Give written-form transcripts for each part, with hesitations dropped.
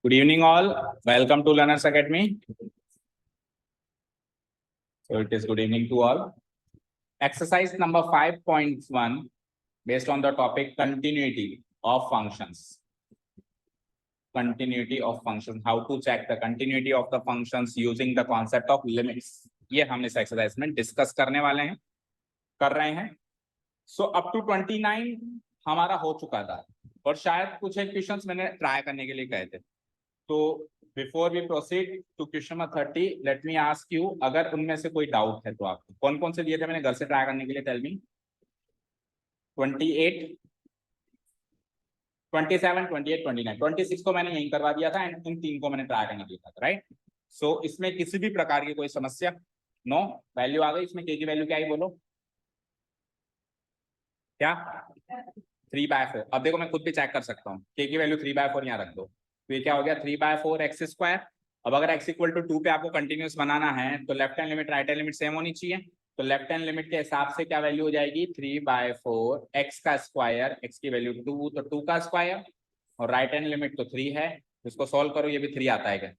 Good evening all. Welcome to Learners Academy. So it is good evening to all. Exercise number 5.1 based on the topic continuity of functions. Continuity of functions. How to check the continuity of the functions using the concept of limits. ये हम इस exercise में discuss करने वाले हैं, कर रहे हैं. So up to 29 हमारा हो चुका था और शायद कुछ एक क्वेश्चंस मैंने ट्राई करने के लिए कहे थे. तो before we proceed to question number 30, let me ask you, अगर उनमें से कोई डाउट है तो आपको कौन कौन से दिए थे मैंने घर से ट्राई करने के लिए? Tell me. 28, 27, 28, 29, 26 को मैंने यहीं करवा दिया था एंड इन तीन को मैंने ट्राई करने दिया था, राइट? सो इसमें किसी भी प्रकार की कोई समस्या? नो. वैल्यू आ गई इसमें. के की वैल्यू क्या आई बोलो? क्या? 3/4. अब देखो मैं खुद भी चेक कर सकता हूँ. के की वैल्यू 3/4 यहाँ रख दो. तो ये क्या हो गया? 3/4 एक्स स्क्वायर. अब अगर x इक्वल टू 2 पे आपको कंटिन्यूस बनाना है तो left hand limit right hand limit same होनी चाहिए. तो लेफ्ट हैंड लिमिट के हिसाब से क्या वैल्यू हो जाएगी? 3/4 x का स्क्वायर. x की वैल्यू 2 तो 2 का स्क्वायर और राइट हैंड लिमिट तो 3 है. इसको सॉल्व करो, ये भी 3 आता है क्या?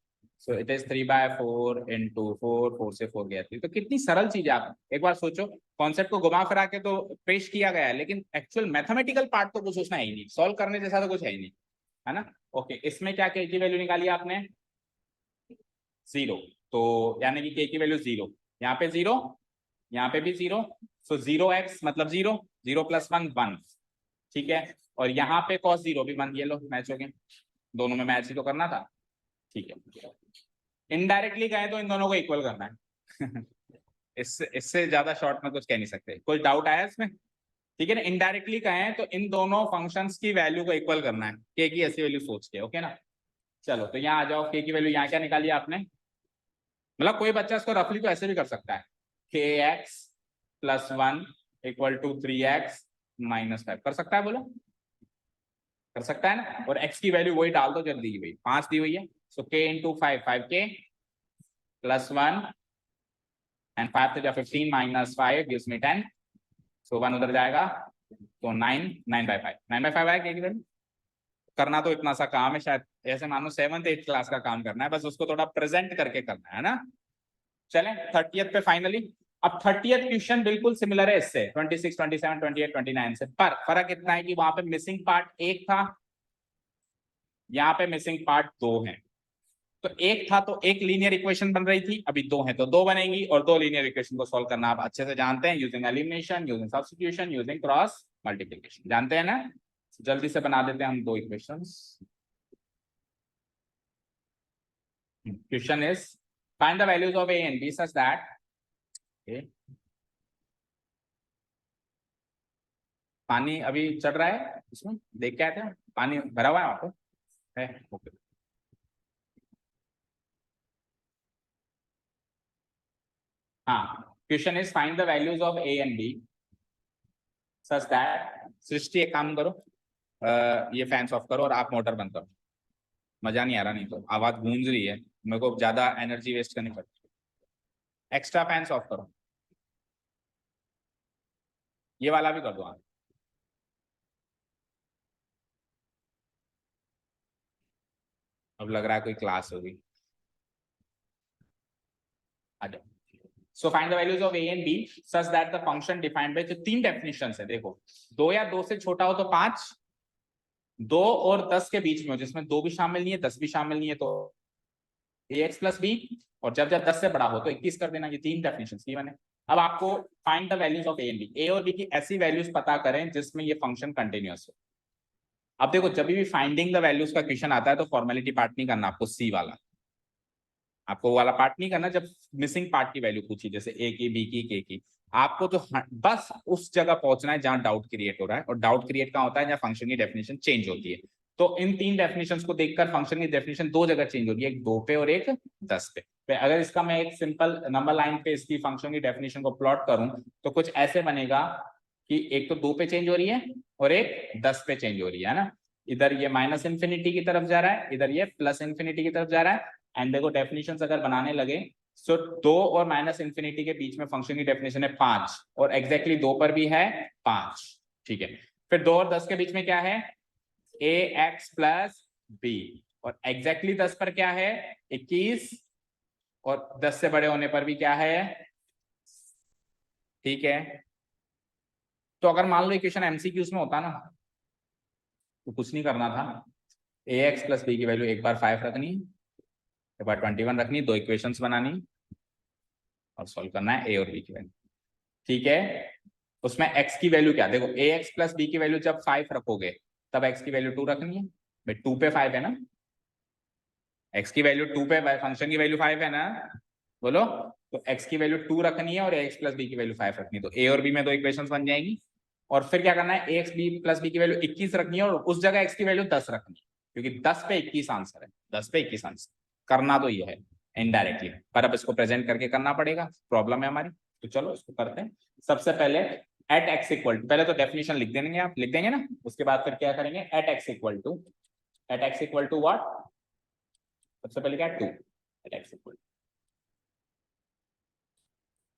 So it is 3/4 into 4. 4 से 4 गया 3. तो कितनी सरल चीज है. आप एक बार सोचो, कॉन्सेप्ट को घुमा फिरा के तो पेश किया गया है लेकिन एक्चुअल मैथमेटिकल पार्ट तो कुछ उसमें है ही नहीं. सॉल्व करने जैसा तो कुछ है ही नहीं, है ना? ओके, इसमें क्या के की वैल्यू निकाली आपने? 0. तो यानी कि के की वैल्यू 0. यहाँ पे 0, यहाँ पे भी 0. सो 0x मतलब 0. 0 + 1 1. ठीक है. और यहाँ पे cos 0 भी 1. ये लो मैच हो गए. दोनों में मैच ही तो करना था. ठीक है. इनडायरेक्टली कहें तो इन दोनों को इक्वल करना है. इससे ज्यादा शॉर्ट में कुछ कह नहीं सकते. कोई डाउट आया इसमें? ठीक है ना. इनडायरेक्टली कहें तो इन दोनों फंक्शंस की वैल्यू को इक्वल करना है. के की ऐसी वैल्यू सोच के. ओके ना. चलो तो यहाँ आ जाओ. के की वैल्यू यहाँ क्या निकाली आपने? मतलब कोई बच्चा इसको रफली तो ऐसे भी कर सकता है. kx + 1 = 3x - 5 कर सकता है. बोलो कर सकता है ना. और x की वैल्यू वही डाल दो जब दी हुई 5 दी हुई है. सो k × 5 5k + 1 and 5 × 15 - 5 gives me 10. सो 1 उधर जाएगा तो 9. 9/5. 9/5 आया के की वैल्यू. करना तो इतना सा काम है, शायद ऐसे मानो 7th 8th क्लास का काम करना है, बस उसको थोड़ा प्रेजेंट करके करना है ना. चलें 30th पे फाइनली. अब 30th क्वेश्चन बिल्कुल सिमिलर है इससे 26, 27, 28, 29 से. पर फर्क इतना है कि वहां पे मिसिंग पार्ट 1 था, यहाँ पे मिसिंग पार्ट 2 है. तो 1 था तो एक लीनियर इक्वेशन बन रही थी, अभी 2 है तो 2 बनेगी. और 2 लीनियर इक्वेशन को सॉल्व करना आप अच्छे से जानते हैं, using elimination, using substitution, using cross multiplication. जानते हैं ना. जल्दी से बना देते हैं हम 2 equations. Question is find the values of a and b such that पानी अभी चढ़ रहा है इसमें, देख के आते हैं. पानी भरा हुआ है वहां पे है. ओके. हाँ, question is find the values of a and b such that. सृष्टि एक काम करो, ये फैंस ऑफ करो और आप मोटर बंद करो. मजा नहीं आ रहा, नहीं तो आवाज गूंज रही है, मेरे को ज्यादा एनर्जी वेस्ट करनी पड़ती है. एक्स्ट्रा फैंस ऑफ करो. ये वाला भी कर दो आप. अब लग रहा है कोई क्लास होगी. आ जाओ. So find the values of a and b such that the function defined by. तो 3 डेफिनेशंस है. देखो 2 या 2 से छोटा हो तो 5, 2 और 10 के बीच में हो जिसमें 2 भी शामिल नहीं है 10 भी शामिल नहीं है तो ax + b. और जब 10 से बड़ा हो तो 21 कर देना. ये 3 डेफिनेशंस की बने. अब आपको find the values of a and b. a और b की ऐसी वैल्यूज पता करें जिसमें ये फंक्शन कंटिन्यूअस हो. अब देखो जब भी फाइंडिंग द वैल्यूज का क्वेश्चन आता है तो फॉर्मेलिटी पार्ट नहीं करना आपको. सी वाला आपको वाला पार्ट नहीं करना. जब मिसिंग पार्ट की वैल्यू पूछी जैसे ए की, बी की, के की, आपको तो बस उस जगह पहुंचना है जहां डाउट क्रिएट हो रहा है. और डाउट क्रिएट कहां होता है? जहां फंक्शन की डेफिनेशन चेंज होती है. तो इन 3 डेफिनेशंस को देखकर फंक्शन की डेफिनेशन 2 जगह चेंज होती है, एक 2 पे और एक 10 पे. तो अगर इसका मैं एक सिंपल नंबर लाइन पे इसकी फंक्शन की डेफिनेशन को प्लॉट करूं तो कुछ ऐसे बनेगा कि एक तो 2 पे चेंज हो रही है और एक 10 पे चेंज हो रही है ना. इधर ये -∞ की तरफ जा रहा है, इधर ये +∞ की तरफ जा रहा है. एंड देखो डेफिनेशंस अगर बनाने लगे सो 2 और -∞ के बीच में फंक्शन की डेफिनेशन है 5 और एग्जैक्टली 2 पर भी है 5. ठीक है. फिर 2 और 10 के बीच में क्या है? ax + b. और एग्जैक्टली 10 पर क्या है 21, और 10 से बड़े होने पर भी क्या है, ठीक है। तो अगर मान लो इक्वेशन एमसीक्यूज में होता ना तो कुछ नहीं करना था, ax प्लस बी की वैल्यू एक बार 5 रखनी, एक बार 21 रखनी, दो इक्वेशंस बनानी और सॉल्व करना है ए और बी की वैल्यू, ठीक है। उसमें x की वैल्यू क्या, देखो ax प्लस बी की वैल्यू जब 5 रखोगे तब x की वैल्यू 2 रखनी है, भाई 2 पे 5 है ना, x की वैल्यू 2 पे, फंक्शन की वैल्यू 5 है ना, बोलो। तो x की वैल्यू 2 रखनी है और ax प्लस बी की वैल्यू 5 रखनी है, तो a और b में दो इक्वेशंस बन जाएंगी। और फिर क्या करना है, ax b प्लस b की वैल्यू 21 रखनी है और उस जगह x की वैल्यू 10 रखनी है, क्योंकि 10 पे 21 आंसर है, 10 पे 21 आंसर करना तो ये है इनडायरेक्टली, पर अब इसको प्रेजेंट करके करना पड़ेगा, प्रॉब्लम है हमारी। तो चलो इसको करते हैं। सबसे पहले एट एक्स इक्वल टू, पहले तो डेफिनेशन लिख देंगे, आप लिख देंगे ना, उसके बाद फिर क्या करेंगे, at X equal to, at X equal to what, सबसे पहले क्या 2 एट एक्स इक्वल,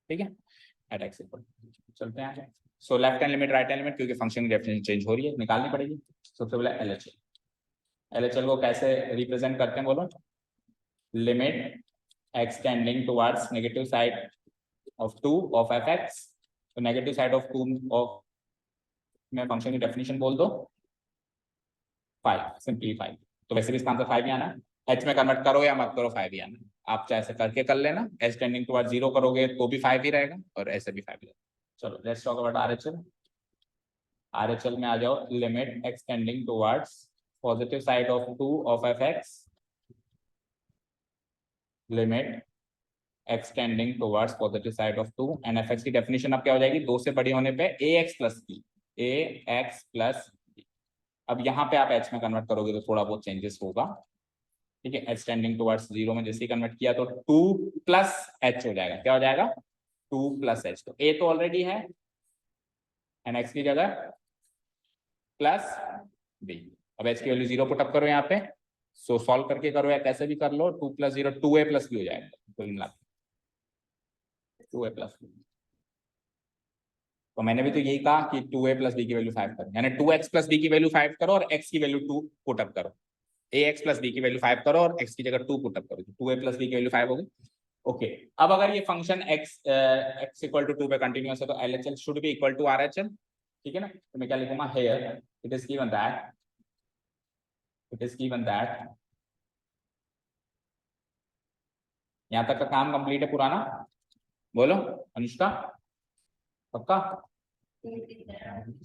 ठीक है, एट एक्स इक्वल, चलते हैं आगे। So left hand limit right hand limit, क्योंकि फंक्शन की डेफिनेशन चेंज हो रही है, निकालनी पड़ेगी। सबसे पहले एलएचएल, एलएचएल को कैसे रिप्रेजेंट करते हैं बोलो, limit x tending towards negative side of 2 of F x, तो नेगेटिव साइड ऑफ 2 ऑफ में फंक्शन की डेफिनेशन बोल दो 5, सिंपली 5, तो वैसे भी इसका आंसर 5 ही आना है, एच में कन्वर्ट करो या मत करो 5 ही आना है, आप चाहे ऐसे करके कर लेना, एच टेंडिंग टुवर्ड्स 0 करोगे तो भी 5 ही रहेगा और ऐसे भी 5 ही रहेगा। चलो let's talk about RHL, RHL में आ जाओ, limit x tending towards positive side of 2 of F x, limit x tending towards positive side of 2 and F x की डेफिनेशन अब क्या हो जाएगी, 2 से बड़ी होने पे ए एक्स प्लस बी, ए एक्स प्लस बी। अब यहाँ पे आप एच में कन्वर्ट करोगे तो थोड़ा बहुत चेंजेस होगा, ठीक है, एच टेंडिंग टुवर्ड्स 0 में जैसे ही कन्वर्ट किया तो 2 प्लस एच हो जाएगा, क्या हो जाएगा 2 प्लस एच, तो ए तो ऑलरेडी है एंड एक्स की जगह प्लस बी, अब एच की वैल्यू 0 पुट अप करो यहाँ पे, सो सॉल्व करके करो या कैसे भी कर लो, 2 प्लस 0 2a प्लस बी हो जाएगा, कुल मिला 2a प्लस बी। तो मैंने भी तो यही कहा कि 2a प्लस बी की वैल्यू 5 करो, यानी 2x प्लस बी की वैल्यू 5 करो और x की वैल्यू 2 पुट अप करो, ax प्लस बी की वैल्यू 5 करो और x की जगह 2 पुट अप करो, 2a प्लस बी की वैल्यू 5 होगी। ओके, अब अगर ये फंक्शन x इक्वल टू 2 पे कंटिन्यूअस है तो LHL should be equal to RHL, ठीक है ना, तो मैं क्या लिखूंगा, here it is given that, it is given that, यहाँ तक का काम कंप्लीट है पुराना, बोलो अनुष्का, पक्का,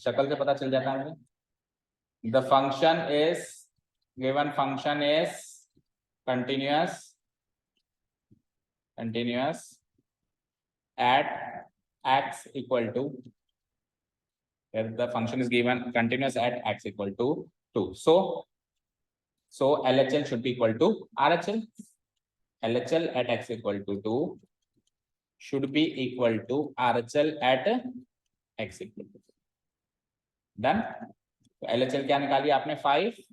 शक्ल से पता चल जाता है मुझे। The function is given, function is continuous, continuous at x equal to, the function is given continuous at x equal to 2, so LHL should be equal to RHL, LHL at x equal to 2 should be equal to RHL at x equal to 2, done। तो LHL क्या निकाली आपने 5,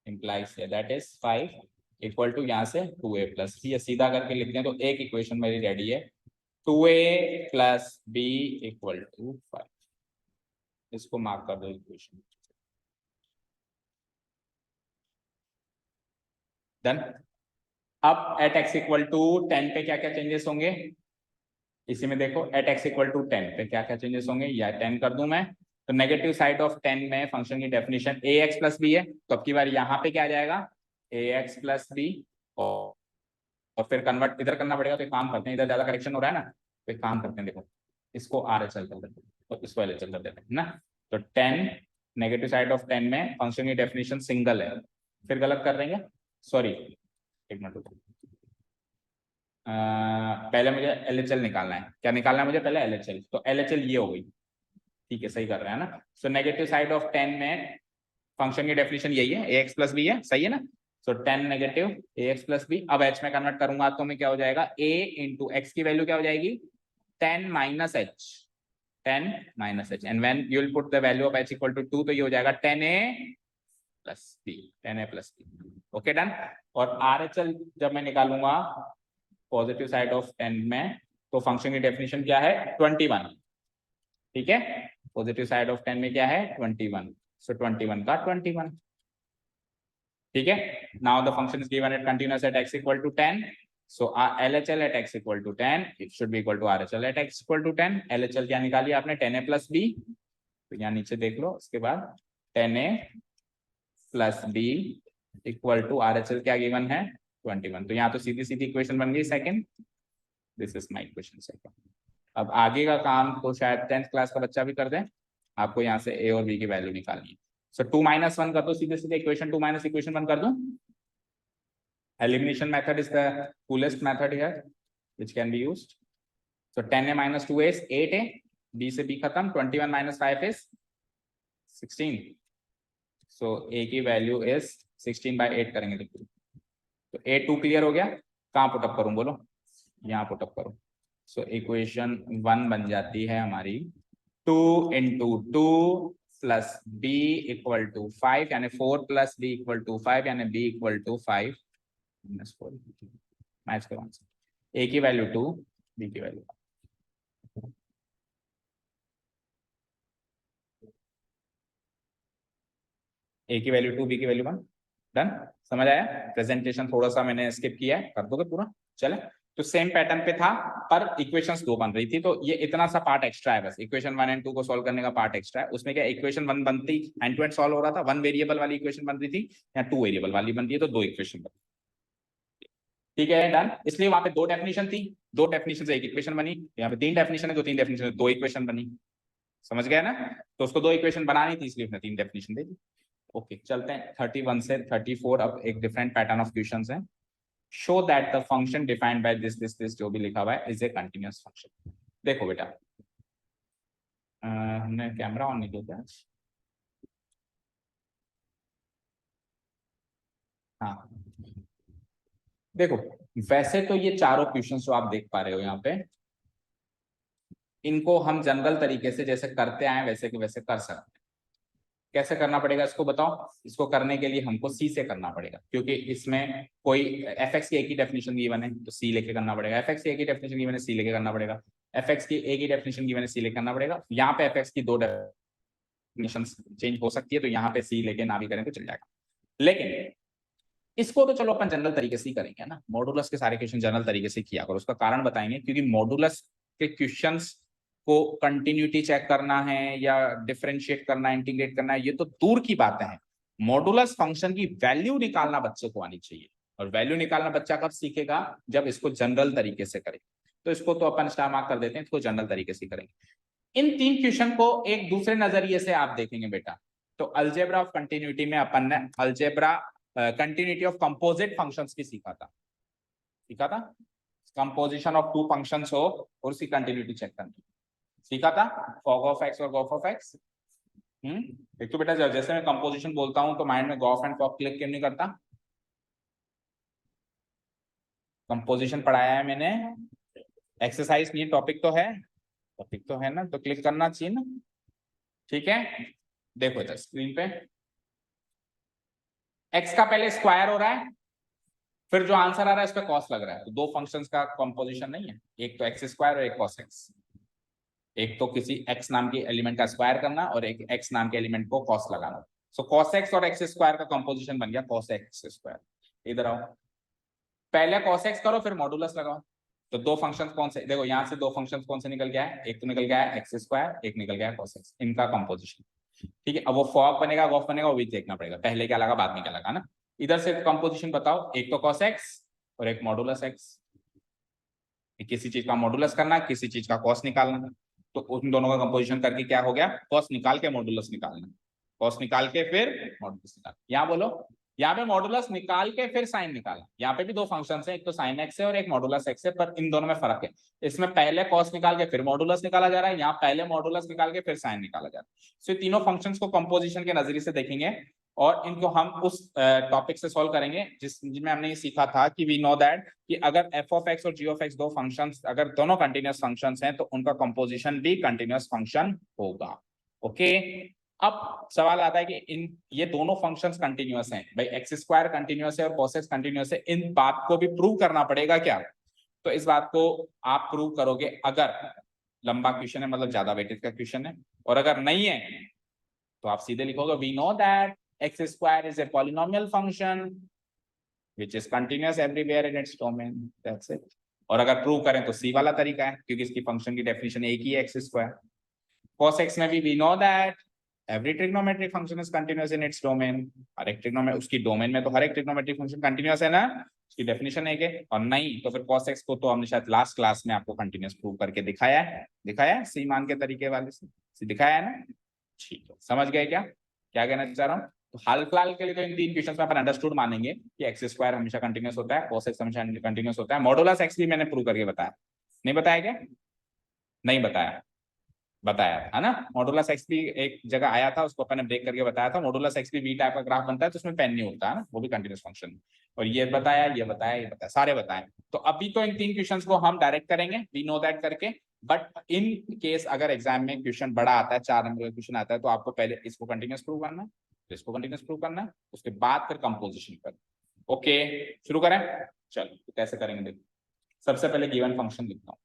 implies that is 5 equal to यहाँ से 2a plus B, सीधा करके लिखते हैं तो एक इक्वेशन मेरी रेडी है, 2a plus B equal to 5, इसको मार्क कर दो इक्वेशन, डन। अब एट एक्स इक्वल टू 10 पे क्या क्या चेंजेस होंगे, इसी में देखो, एट एक्स इक्वल टू 10 पे क्या क्या चेंजेस होंगे, या 10 कर दूं मैं, तो नेगेटिव साइड ऑफ 10 में फंक्शन की डेफिनेशन ए एक्स प्लस बी है, तो अब की बार यहाँ पे क्या आ जाएगा, ए एक्स प्लस बी, और फिर कन्वर्ट इधर करना पड़ेगा, तो एक काम करते हैं, इधर ज्यादा करेक्शन हो रहा है ना, तो एक काम करते हैं, देखो इसको आर एच एल कर देते हैं और इसको एल एच एल कर देते हैं ना, तो 10 नेगेटिव साइड ऑफ 10 में फंक्शन की डेफिनेशन सिंगल है, फिर गलत कर देंगे, सॉरी एक मिनट, पहले मुझे एल एच एल निकालना है, क्या निकालना है मुझे पहले एल एच एल, तो एल एच एल ये हो गई, ठीक है सही कर रहे हैं ना, सो नेगेटिव साइड ऑफ 10 में फंक्शन की डेफिनेशन यही है, ए एक्स प्लस बी है, सही है ना, so 10 negative A X plus B, अब एच में कन्वर्ट करूंगा तो मैं क्या हो जाएगा, ए इंटू एक्स की वैल्यू क्या हो जाएगी 10 minus H, 10 minus H, and when you will put the value of H equal to 2 तो ये हो जाएगा 10a plus B, 10a plus B, okay done. और आर एच एल जब मैं निकालूंगा पॉजिटिव साइड ऑफ 10 में तो फंक्शन की डेफिनेशन क्या है 21, ठीक है, पॉजिटिव साइड ऑफ 10 में क्या है 21, सो 21 का 21, ठीक है, now the function is given at continuous at x equal to 10, सो LHL at x equal to 10 it should be equal to RHL at x equal to 10। LHL क्या निकाली आपने 10a प्लस b, तो यहाँ नीचे देख लो, उसके बाद 10a plus b equal to RHL क्या गिवन है 21। तो यहाँ तो सीधी सीधी इक्वेशन बन गई second, this is my equation second. अब आगे का काम तो शायद 10th क्लास का बच्चा भी कर दे, आपको यहाँ से a और b की वैल्यू निकालनी है। सो 2 - 1 कर दो सीधे सीधे, इक्वेशन 2 - इक्वेशन 1 कर दूं। Elimination method is the coolest method here which can be used. So 10a minus 2a is 8a, b से b खत्म, 21 minus 5 is 16. So a की वैल्यू is 16/8 करेंगे तो a2 क्लियर हो गया। कहाँ पुटअप करूं बोलो, यहाँ पुटअप करो। सो इक्वेशन 1 बन जाती है हमारी 2 × 2 प्लस b इक्वल टू 5, यानी 4 प्लस b इक्वल टू 5, यानी b इक्वल टू 5 - 4। मैच करो आंसर, a की वैल्यू 2, b की वैल्यू a की वैल्यू 2, b की वैल्यू 1। डन, समझ आया? प्रेजेंटेशन थोड़ा सा मैंने स्किप किया है, कर दोगे पूरा? चले, तो सेम पैटर्न पे था पर इक्वेशंस 2 बन रही थी, तो ये इतना सा पार्ट एक्स्ट्रा है, बस इक्वेशन 1 और 2 को सॉल्व करने का पार्ट एक्स्ट्रा है। उसमें क्या इक्वेशन 1 बनती एंड टू एंड सॉल्व हो रहा था, 1 वेरिएबल वाली इक्वेशन बन रही थी, या 2 वेरिएबल वाली बनती है तो 2 इक्वेशन बनती। ठीक है, डन। इसलिए वहां पे 2 डेफिनेशन थी, 2 डेफिनेशन से 1 इक्वेशन बनी, यहाँ पे 3 डेफिनेशन है तो 3 डेफिनेशन से 2 इक्वेशन बनी। समझ गया ना? तो उसको 2 इक्वेशन बनानी थी इसलिए उसने 3 डेफिनेशन दे दी। ओके, चलते हैं 31 से 34। अब एक डिफरेंट पैटर्न ऑफ क्वेश्चंस हैं। Show that the function defined by this जो भी लिखा हुआ है इज ए कंटिन्यूअस फंक्शन। देखो बेटा, हमने कैमरा ऑन नहीं किया। हाँ, देखो वैसे तो ये चारों क्वेश्चंस जो आप देख पा रहे हो यहाँ पे, इनको हम जनरल तरीके से जैसे करते आए वैसे के वैसे कर सकते हैं। कैसे करना पड़ेगा इसको बताओ? इसको करने के लिए हमको सी से करना पड़ेगा, क्योंकि इसमें कोई fx की एक ही डेफिनेशन गिवन है तो सी लेके करना पड़ेगा, fx की एक ही डेफिनेशन गिवन है सी लेके करना पड़ेगा, fx की एक ही डेफिनेशन गिवन है सी लेके करना पड़ेगा। यहाँ पे fx की 2 डेफिनेशन चेंज हो सकती है, तो यहाँ पे सी लेके ना भी करें तो चल जाएगा। लेकिन इसको तो चलो अपन जनरल तरीके से ही करेंगे ना, मॉडुलस के सारे क्वेश्चन जनरल तरीके से किया करो। उसका कारण बताएंगे, क्योंकि मॉडुलस के क्वेश्चंस को कंटिन्यूटी चेक करना है या डिफरेंशिएट करना है, इंटीग्रेट करना है, ये तो दूर की बातें हैं। मॉडुलस फंक्शन की वैल्यू निकालना बच्चे को आनी चाहिए, और वैल्यू निकालना बच्चा कब सीखेगा? जब इसको जनरल तरीके से करें। तो इसको तो अपन स्टार मार्क कर देते हैं, इसको जनरल तरीके से करेंगे। इन 3 क्वेश्चन को एक दूसरे नजरिए से आप देखेंगे बेटा। तो अलजेब्रा ऑफ कंटिन्यूटी में अपन ने algebra continuity of composite functions की सीखा था कंपोजिशन ऑफ 2 फंक्शंस हो और उसकी कंटिन्यूटी चेक करनी सीखा था, फॉग ऑफ एक्स और गॉफ ऑफ एक्स। एक तो बेटा जैसे मैं कंपोजिशन बोलता हूं तो माइंड में गॉफ एंड फॉग क्लिक क्यों नहीं करता? कंपोजिशन पढ़ाया है मैंने, एक्सरसाइज नहीं, टॉपिक तो है, टॉपिक तो है ना, तो क्लिक करना चाहिए ना। ठीक है, देखो इधर स्क्रीन पे एक्स का पहले स्क्वायर हो रहा है, फिर जो आंसर आ रहा है इस पे कॉस लग रहा है, तो 2 फंक्शंस का कंपोजिशन नहीं है, एक तो एक्स स्क्वायर और एक कॉस एक्स। एक तो किसी x नाम के एलिमेंट का स्क्वायर करना और एक x नाम के एलिमेंट को कॉस लगाना। सो कॉस एक्स और एक्स स्क्वायर का कंपोजिशन बन गया कॉस एक्स स्क्वायर। इधर आओ, पहले कॉस एक्स करो फिर मॉडुलस लगाओ। तो 2 फंक्शंस कौन से, देखो यहाँ से 2 फंक्शंस कौन से निकल गया है, एक तो निकल गया है एक्स स्क्वायर, एक निकल गया है कॉस एक्स, इनका कंपोजिशन। ठीक है, अब वो फॉग बनेगा गॉफ बनेगा वो भी देखना पड़ेगा, पहले क्या लगा बाद में क्या लगा ना। इधर से कंपोजिशन बताओ, एक तो कॉस एक्स और एक मॉडुलस एक्स। किसी चीज का मॉडुलस करना, किसी चीज का कॉस निकालना, तो उन दोनों का कंपोजिशन करके क्या हो गया, कॉस निकाल के मॉडुलस निकालना, कॉस निकाल के फिर मॉडुलस निकाल। यहाँ बोलो, यहाँ पे मॉडुलस निकाल के फिर साइन निकाला। यहाँ पे भी 2 फंक्शंस हैं, एक तो साइन एक्स है और एक मॉडुलस एक्स है, पर इन दोनों में फर्क है। इसमें पहले कॉस निकाल के फिर मॉडुलस निकाला जा रहा है, यहाँ पहले मॉडुलस निकाल के फिर साइन निकाला जा रहा है। सो तीनों फंक्शंस को कंपोजिशन के नजरिए से देखेंगे और इनको हम उस टॉपिक से सॉल्व करेंगे जिसमें हमने ये सीखा था कि वी नो दैट कि अगर f ऑफ x और g ऑफ x 2 फंक्शंस अगर दोनों कंटिन्यूअस फंक्शंस हैं तो उनका कंपोजिशन भी कंटिन्यूअस फंक्शन होगा। ओके, अब सवाल आता है कि इन ये दोनों फंक्शंस कंटिन्यूअस हैं भाई, एक्स स्क्वायर कंटिन्यूअस है और cos x कंटिन्यूअस है, इन बात को भी प्रूव करना पड़ेगा क्या? तो इस बात को आप प्रूव करोगे अगर लंबा क्वेश्चन है, मतलब ज्यादा वेटेज का क्वेश्चन है, और अगर नहीं है तो आप सीधे लिखोगे we know that X square is a polynomial function which is continuous everywhere in its domain, that's it. और अगर प्रूव करें तो सी वाला तरीका है, क्योंकि इसकी फंक्शन की डेफिनेशन एक ही है, एक्स स्क्वायर। cos x में भी we know that every trigonometric function is continuous in its domain. हर एक ट्रिग्नोमेट्रिक, उसकी डोमेन में तो हर एक ट्रिग्नोमेट्रिक फंक्शन कंटिन्यूअस है ना, उसकी डेफिनेशन है कि, और नहीं तो फिर cos x को तो हमने शायद लास्ट क्लास में आपको कंटिन्यूअस प्रूव करके दिखाया है सी मान के तरीके वाले से दिखाया है ना। ठीक है, समझ गए क्या क्या कहना चाह रहा हूँ। तो हाल फिलहाल के लिए तो इन तीन क्वेश्चंस में अपन अंडरस्टूड मानेंगे कि एक्स स्क्वायर हमेशा कंटिन्यूअस होता है, cos x हमेशा कंटिन्यूअस होता है। मॉडुलस एक्स भी मैंने प्रूव करके बताया, नहीं बताया क्या, नहीं बताया, बताया है ना। मॉडुलस एक्स भी एक जगह आया था, उसको अपन ने ब्रेक करके बताया था। मॉडुलस एक्स भी वी टाइप का ग्राफ बनता है, तो उसमें पेन नहीं होता है ना, वो भी कंटिन्यूअस फंक्शन। और ये बताया, ये बताया, ये बताया, सारे बताए। तो अभी तो इन तीन क्वेश्चंस को हम डायरेक्ट करेंगे, वी नो दैट करके। बट इन केस अगर एग्जाम में क्वेश्चन बड़ा आता है, 4 नंबर का क्वेश्चन आता है, तो आपको पहले इसको कंटिन्यूअस प्रूव करना है, इसको कंटिन्यूअस प्रूव करना है, उसके बाद फिर कंपोजिशन कर। ओके, शुरू करें। चलो तो कैसे करेंगे देखो। सबसे पहले गिवन फंक्शन लिखता हूँ।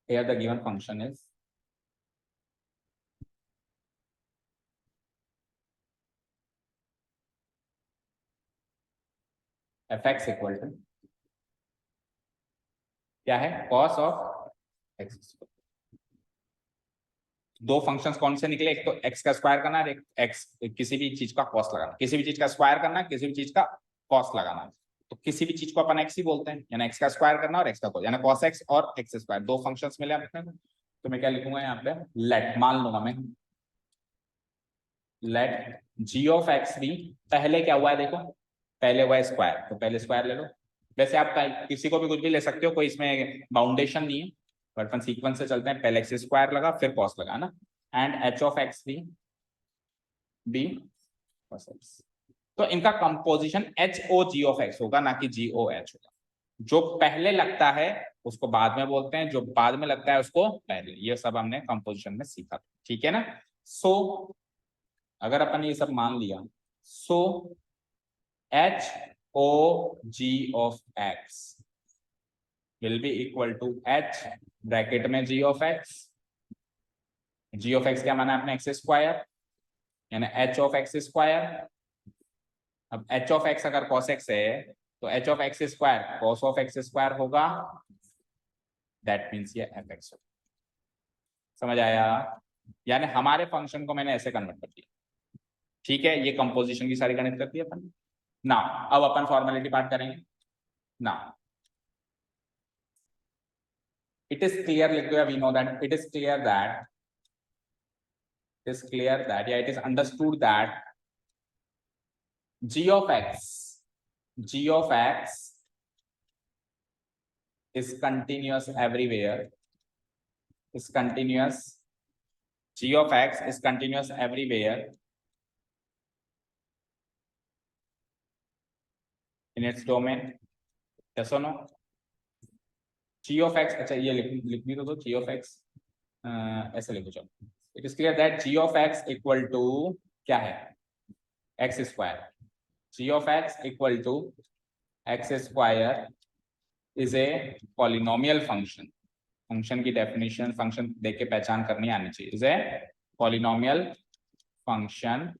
Here the given function is fx equal to क्या है, cos ऑफ x। दो फंक्शंस कौन से निकले, एक तो x का स्क्वायर करना और एक x किसी भी चीज का cos लगाना, किसी भी चीज का स्क्वायर करना, किसी भी चीज का cos लगाना। तो किसी भी चीज को अपन x ही बोलते हैं, यानी x का स्क्वायर करना और x का cos, यानी cos x और x स्क्वायर, दो फंक्शंस मिले अपने को। तो मैं क्या लिखूंगा यहाँ पे, लेट, मान लूंगा मैं, लेट g ऑफ x भी, पहले क्या हुआ है देखो, पहले हुआ है स्क्वायर, तो पहले स्क्वायर ले लो। वैसे आप किसी को भी कुछ भी ले सकते हो, कोई इसमें बाउंडेशन नहीं है, बट अपन सीक्वेंस से चलते हैं, पहले एक्स स्क्वायर लगा फिर कॉस लगा ना। And H of X be cos x. तो इनका composition H O ji of X होगा, ना कि जी ओ एच होगा। जो पहले लगता है उसको बाद में बोलते हैं, जो बाद में लगता है उसको पहले। ये सब हमने कंपोजिशन में सीखा, ठीक है ना। सो अगर अपन ये सब मान लिया, so H O ji of X will be equal to h bracket में g of x। g of x क्या माना आपने, एक्स स्क्वायर, यानी h of x स्क्वायर। अब h of x अगर cos x है तो h of x square cos of x square होगा, दैट मीन्स ये fx होगा। समझ आया, यानी हमारे फंक्शन को मैंने ऐसे कन्वर्ट कर दिया, ठीक है। ये कंपोजिशन की सारी गणित करती है अपन ना। अब अपन फॉर्मेलिटी पार्ट करेंगे ना। इट इज क्लियर, लिख दो, we know that it is clear that yeah, it is understood that g of x is continuous everywhere, is continuous, g of x is continuous everywhere in its domain, yes or no। g of x, अच्छा ये लिख भी तो g of x ऐसे लिखो, चलो। It is clear that g of x equal to क्या है, x square. g of x equal to x square is a polynomial function. Function की डेफिनेशन, फंक्शन देख के पहचान करनी आनी चाहिए। Is a polynomial function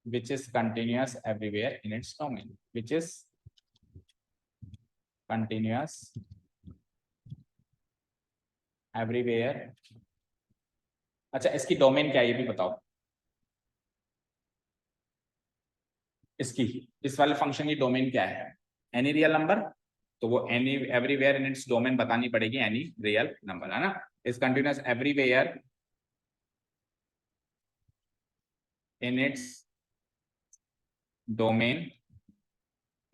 which is continuous everywhere in its domain, which is continuous everywhere। अच्छा, इसकी domain क्या है ये भी बताओ, इसकी, इस वाले फंक्शन की डोमेन क्या है, एनी रियल नंबर। तो वो any everywhere in its domain बतानी पड़ेगी, एनी रियल नंबर, है ना। Is continuous everywhere in its domain,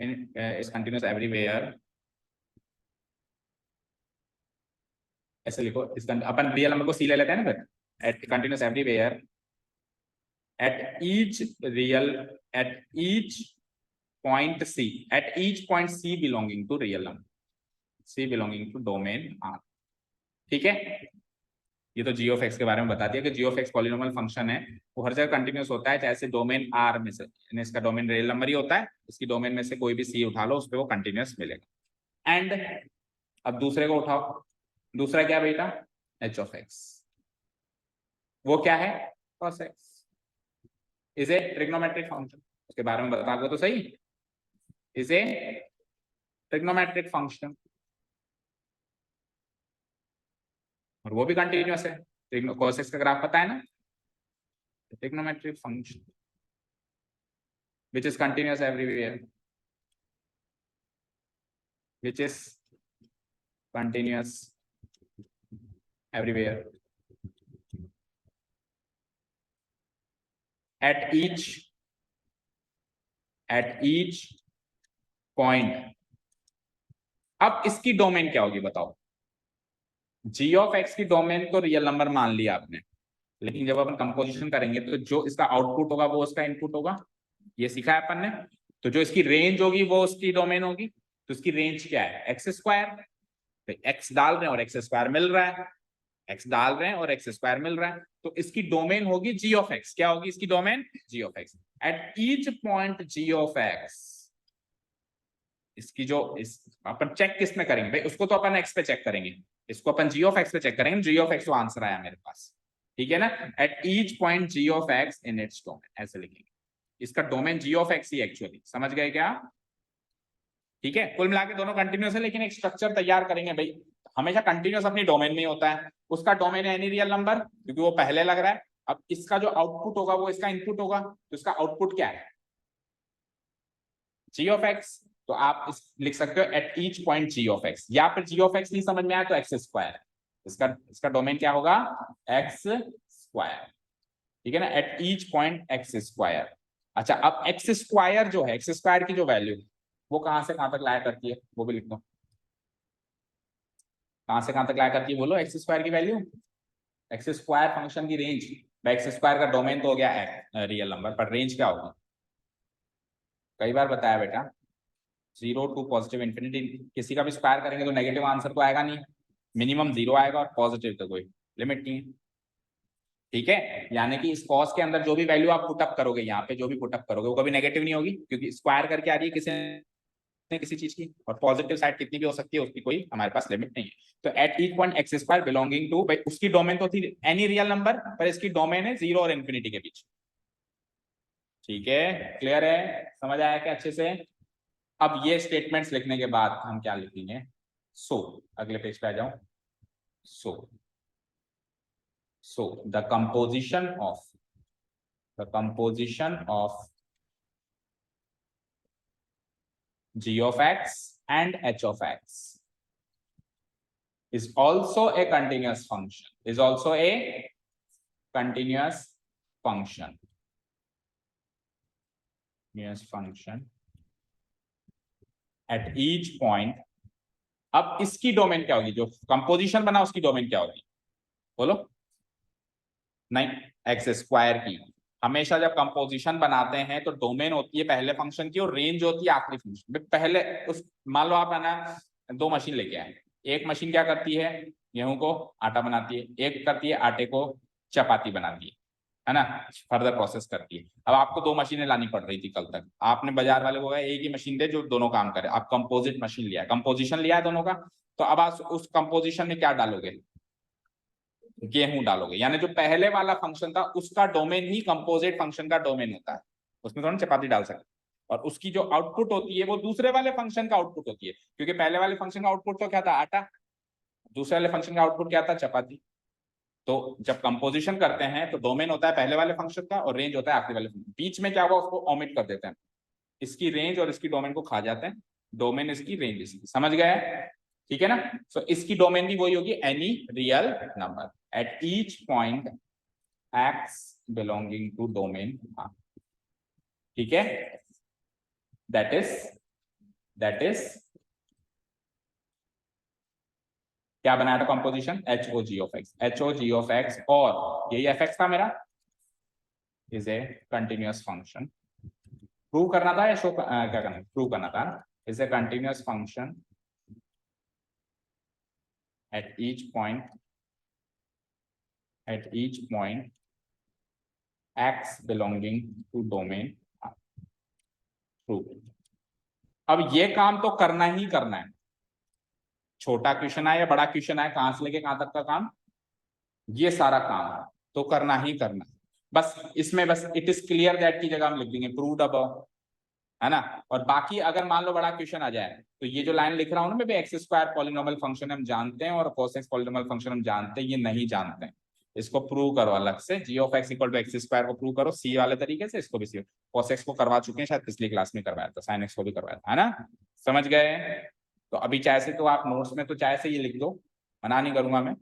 is continuous everywhere, ऐसे लिखो। इस अपन रियल नंबर को सी ले लेते हैं ना फिर, at continuous everywhere at each real, at each point c, at each point c belonging to real number, c belonging to domain R, ठीक है। ये तो g of x के बारे में बता दिया कि g of x polynomial function है, वो हर जगह कंटिन्यूस होता है, चाहे डोमेन R में से, यानी इसका डोमेन रियल नंबर ही होता है, इसकी डोमेन में से कोई भी c उठा लो उस पर वो कंटिन्यूस मिलेगा। एंड अब दूसरे को उठाओ, दूसरा क्या बेटा, h of x, वो क्या है, cos x। Is a trigonometric function, उसके बारे में बता दो तो सही, इज ए ट्रिग्नोमेट्रिक फंक्शन, और वो भी कंटिन्यूअस है, cos x का ग्राफ पता है ना, trigonometric function which is continuous everywhere, which is continuous everywhere at each point. अब इसकी डोमेन क्या होगी बताओ, g ऑफ x की डोमेन तो रियल नंबर मान लिया आपने, लेकिन जब अपन कंपोजिशन करेंगे तो जो इसका आउटपुट होगा वो उसका इनपुट होगा, ये सीखा है अपन ने। तो जो इसकी रेंज होगी वो उसकी डोमेन होगी, तो इसकी रेंज क्या है, एक्स स्क्वायर, तो एक्स डाल रहे हैं और एक्स स्क्वायर मिल रहा है, एक्स डाल रहे हैं और एक्स स्क्वायर मिल रहा है, तो इसकी डोमेन होगी जी ऑफ एक्स। क्या होगी इसकी domain, G of X. At each point G of X, इसकी जो इस अपन चेक किस में करेंगे भाई, उसको तो अपन एक्स पे चेक करेंगे, इसको अपन जी ऑफ एक्स पे चेक करेंगे, जी ऑफ एक्स तो आंसर आया मेरे पास, ठीक है ना। At each point G of X in its domain, ऐसे लिखेंगे, इसका डोमेन जी ऑफ एक्स ही एक्चुअली, समझ गए क्या, ठीक है। कुल मिला के दोनों कंटिन्यूस है, लेकिन एक स्ट्रक्चर तैयार करेंगे भाई, हमेशा कंटिन्यूस अपनी डोमेन में ही होता है, उसका डोमेन है एनी रियल नंबर, क्योंकि वो पहले लग रहा है। अब इसका जो आउटपुट होगा वो इसका इनपुट होगा, तो इसका आउटपुट क्या है, जी ऑफ एक्स। तो आप लिख सकते हो at each point G of X, या फिर जी ऑफ एक्स नहीं समझ में आया तो एक्स स्क्वायर, इसका डोमेन क्या होगा, एक्स स्क्वायर, ठीक है ना, at each point X square. अच्छा, अब एक्स स्क्वायर जो है, एक्स स्क्वायर की जो वैल्यू वो कहां से कहां तक लाया करती है, वो भी लिख दो, कहां से कहां तक लाया करती है बोलो, एक्स स्क्वायर की वैल्यू, एक्स स्क्वायर फंक्शन की रेंज, एक्स स्क्वायर का डोमेन तो हो गया रियल नंबर, पर रेंज क्या होगी, कई बार बताया बेटा, 0 टू पॉजिटिव इंफिनिटी, किसी का भी स्क्वायर करेंगे तो नेगेटिव आंसर तो आएगा नहीं, मिनिमम 0 आएगा, और पॉजिटिव तो कोई लिमिट नहीं है, ठीक है। यानी कि इस कॉस के अंदर जो भी वैल्यू आप पुटअप करोगे, यहाँ पे जो भी पुटअप करोगे वो कभी नेगेटिव नहीं होगी, क्योंकि स्क्वायर करके आ रही है किसी चीज की, और पॉजिटिव साइड कितनी भी हो सकती है उसकी कोई हमारे पास लिमिट नहीं है। तो at each point X square belonging to, भाई उसकी डोमेन तो थी एनी रियल नंबर, पर इसकी डोमेन है 0 और इन्फिनिटी के बीच, ठीक है, क्लियर है, समझ आया क्या अच्छे से। अब ये स्टेटमेंट्स लिखने के बाद हम क्या लिखेंगे, सो अगले पेज पे आ जाओ, सो the composition of g of x and h of x is also a continuous function, at each point. अब इसकी डोमेन क्या होगी, जो कंपोजिशन बना उसकी डोमेन क्या होगी बोलो, नहीं, एक्स स्क्वायर की। हमेशा जब कंपोजिशन बनाते हैं तो डोमेन होती है पहले फंक्शन की और रेंज होती है आखिरी फंक्शन। पहले उस मान लो आप है ना 2 मशीन लेके आए, एक मशीन क्या करती है, गेहूं को आटा बनाती है, एक करती है आटे को चपाती बनाती है ना, फर्दर प्रोसेस करती है। अब आपको 2 मशीनें लानी पड़ रही थी कल तक, आपने बाजार वाले को कहा एक ही मशीन दे जो दोनों काम करे, आप कंपोजिट मशीन लिया, कंपोजिशन लिया है दोनों का, तो अब आप उस कंपोजिशन में क्या डालोगे, गेहूं डालोगे, यानी जो पहले वाला फंक्शन था उसका डोमेन ही कंपोजिट फंक्शन का डोमेन होता है, उसमें थोड़ा चपाती डाल सकते, और उसकी जो आउटपुट होती है वो दूसरे वाले फंक्शन का आउटपुट होती है, क्योंकि पहले वाले फंक्शन का आउटपुट तो क्या था, आटा, दूसरे वाले फंक्शन का आउटपुट क्या था, चपाती। तो जब कंपोजिशन करते हैं तो डोमेन होता है पहले वाले फंक्शन का और रेंज होता है आखिरी वाले फंक्शन, बीच में क्या हुआ उसको ओमिट कर देते हैं, इसकी रेंज और इसकी डोमेन को खा जाते हैं, डोमेन इसकी रेंज इसकी, समझ गए, ठीक है ना। सो इसकी डोमेन भी वही होगी, any real number at each point x belonging to domain, ठीक है, दैट इज क्या बनाया था composition, H O ji of x, और यही एफ एक्स था मेरा, is a continuous function. Prove करना था या शो क्या करना, प्रूव करना था, is a continuous function at each point x belonging to domain true। अब ये काम तो करना ही करना है, छोटा क्वेश्चन है या बड़ा क्वेश्चन है, कहां से लेके कहां तक का काम, ये सारा काम तो करना ही करना है। बस इसमें बस इट इज क्लियर दैट की जगह हम लिख देंगे प्रूव्ड अबव, है ना। और बाकी अगर मान लो बड़ा क्वेश्चन आ जाए तो ये जो लाइन लिख रहा हूं ना मैं भी, एक्स स्क्वायर पॉलिनोमियल फंक्शन हम जानते हैं और cos x पॉलिनोमियल फंक्शन हम जानते हैं, ये नहीं जानते हैं, इसको प्रूव करो अलग से। G of x equal to X square को प्रूव करो सी वाले तरीके से, इसको भी सी, cos x को करवा चुके हैं शायद पिछली क्लास में करवाया था, sin x को भी करवाया था, है ना, समझ गए। तो अभी चाहे से तो आप नोट्स में तो चाहे से ये लिख दो, मना नहीं करूंगा मैं,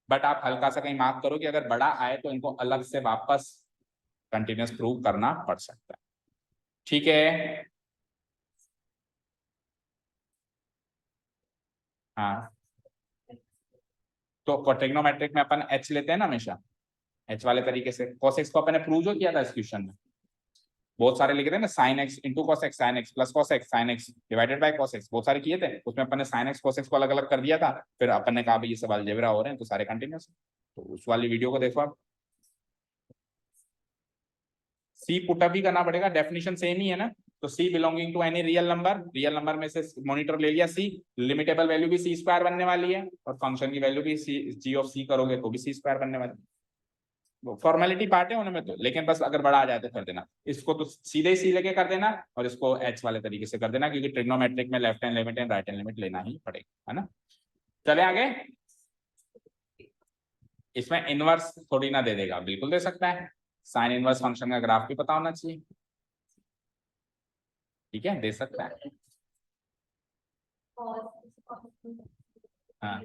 बट आप हल्का सा कहीं मार्क करो कि अगर बड़ा आए तो इनको अलग से वापस कंटिन्यूस प्रूव करना पड़ सकता है, ठीक है। हाँ तो ट्रिग्नोमेट्रिक में अपन एच लेते हैं ना हमेशा, एच वाले तरीके से। cos x को अपन ने प्रूव जो किया था इस क्वेश्चन में, बहुत सारे लिखे थे ना, sin x into cos x, sin x plus cos x, sin x divided by cos x, बहुत सारे किए थे, उसमें अपन ने sin x cos x को अलग अलग कर दिया था, फिर अपन ने कहा भाई ये सब अलजेब्रा हो रहे हैं तो सारे कंटिन्यूस, तो उस वाली वीडियो को देखो आप। सी पुटअप भी करना पड़ेगा, डेफिनेशन सेम ही है ना, तो c belonging to any real number में से मॉनिटर ले लिया सी, लिमिटेबल वैल्यू भी सी स्क्वायर बनने वाली है और फंक्शन की वैल्यू भी सी, जी ऑफ सी करोगे तो भी सी स्क्वायर बनने वाली है। फॉर्मेलिटी पार्ट है उनमें तो, लेकिन बस अगर बड़ा आ जाए तो कर देना, इसको तो सीधे ही सी लेके कर देना और इसको एच वाले तरीके से कर देना, क्योंकि ट्रिग्नोमेट्रिक में left hand limit and right hand limit लेना ही पड़ेगा, है ना। चले आगे, इसमें इनवर्स थोड़ी ना दे देगा, बिल्कुल दे सकता है, साइन इनवर्स फंक्शन का ग्राफ भी पता होना चाहिए, ठीक है, दे सकता है। हाँ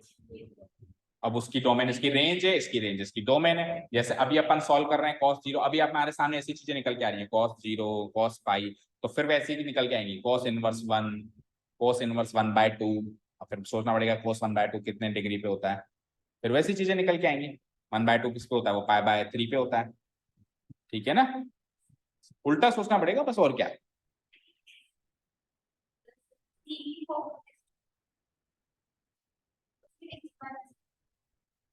अब उसकी डोमेन इसकी रेंज है, इसकी रेंज इसकी डोमेन है, जैसे अभी अपन सॉल्व कर रहे हैं cos 0, अभी हमारे सामने ऐसी चीजें निकल के आ रही है cos 0 cos पाई, तो फिर वैसे ही निकल के आएंगी cos इनवर्स 1, cos इनवर्स 1/2, और फिर सोचना पड़ेगा cos 1/2 कितने डिग्री पे होता है, फिर वैसी चीजें निकल के आएंगी। 1/2 किस पे होता है, वो π/3 पे होता है, ठीक है ना, उल्टा सोचना पड़ेगा बस, और क्या है।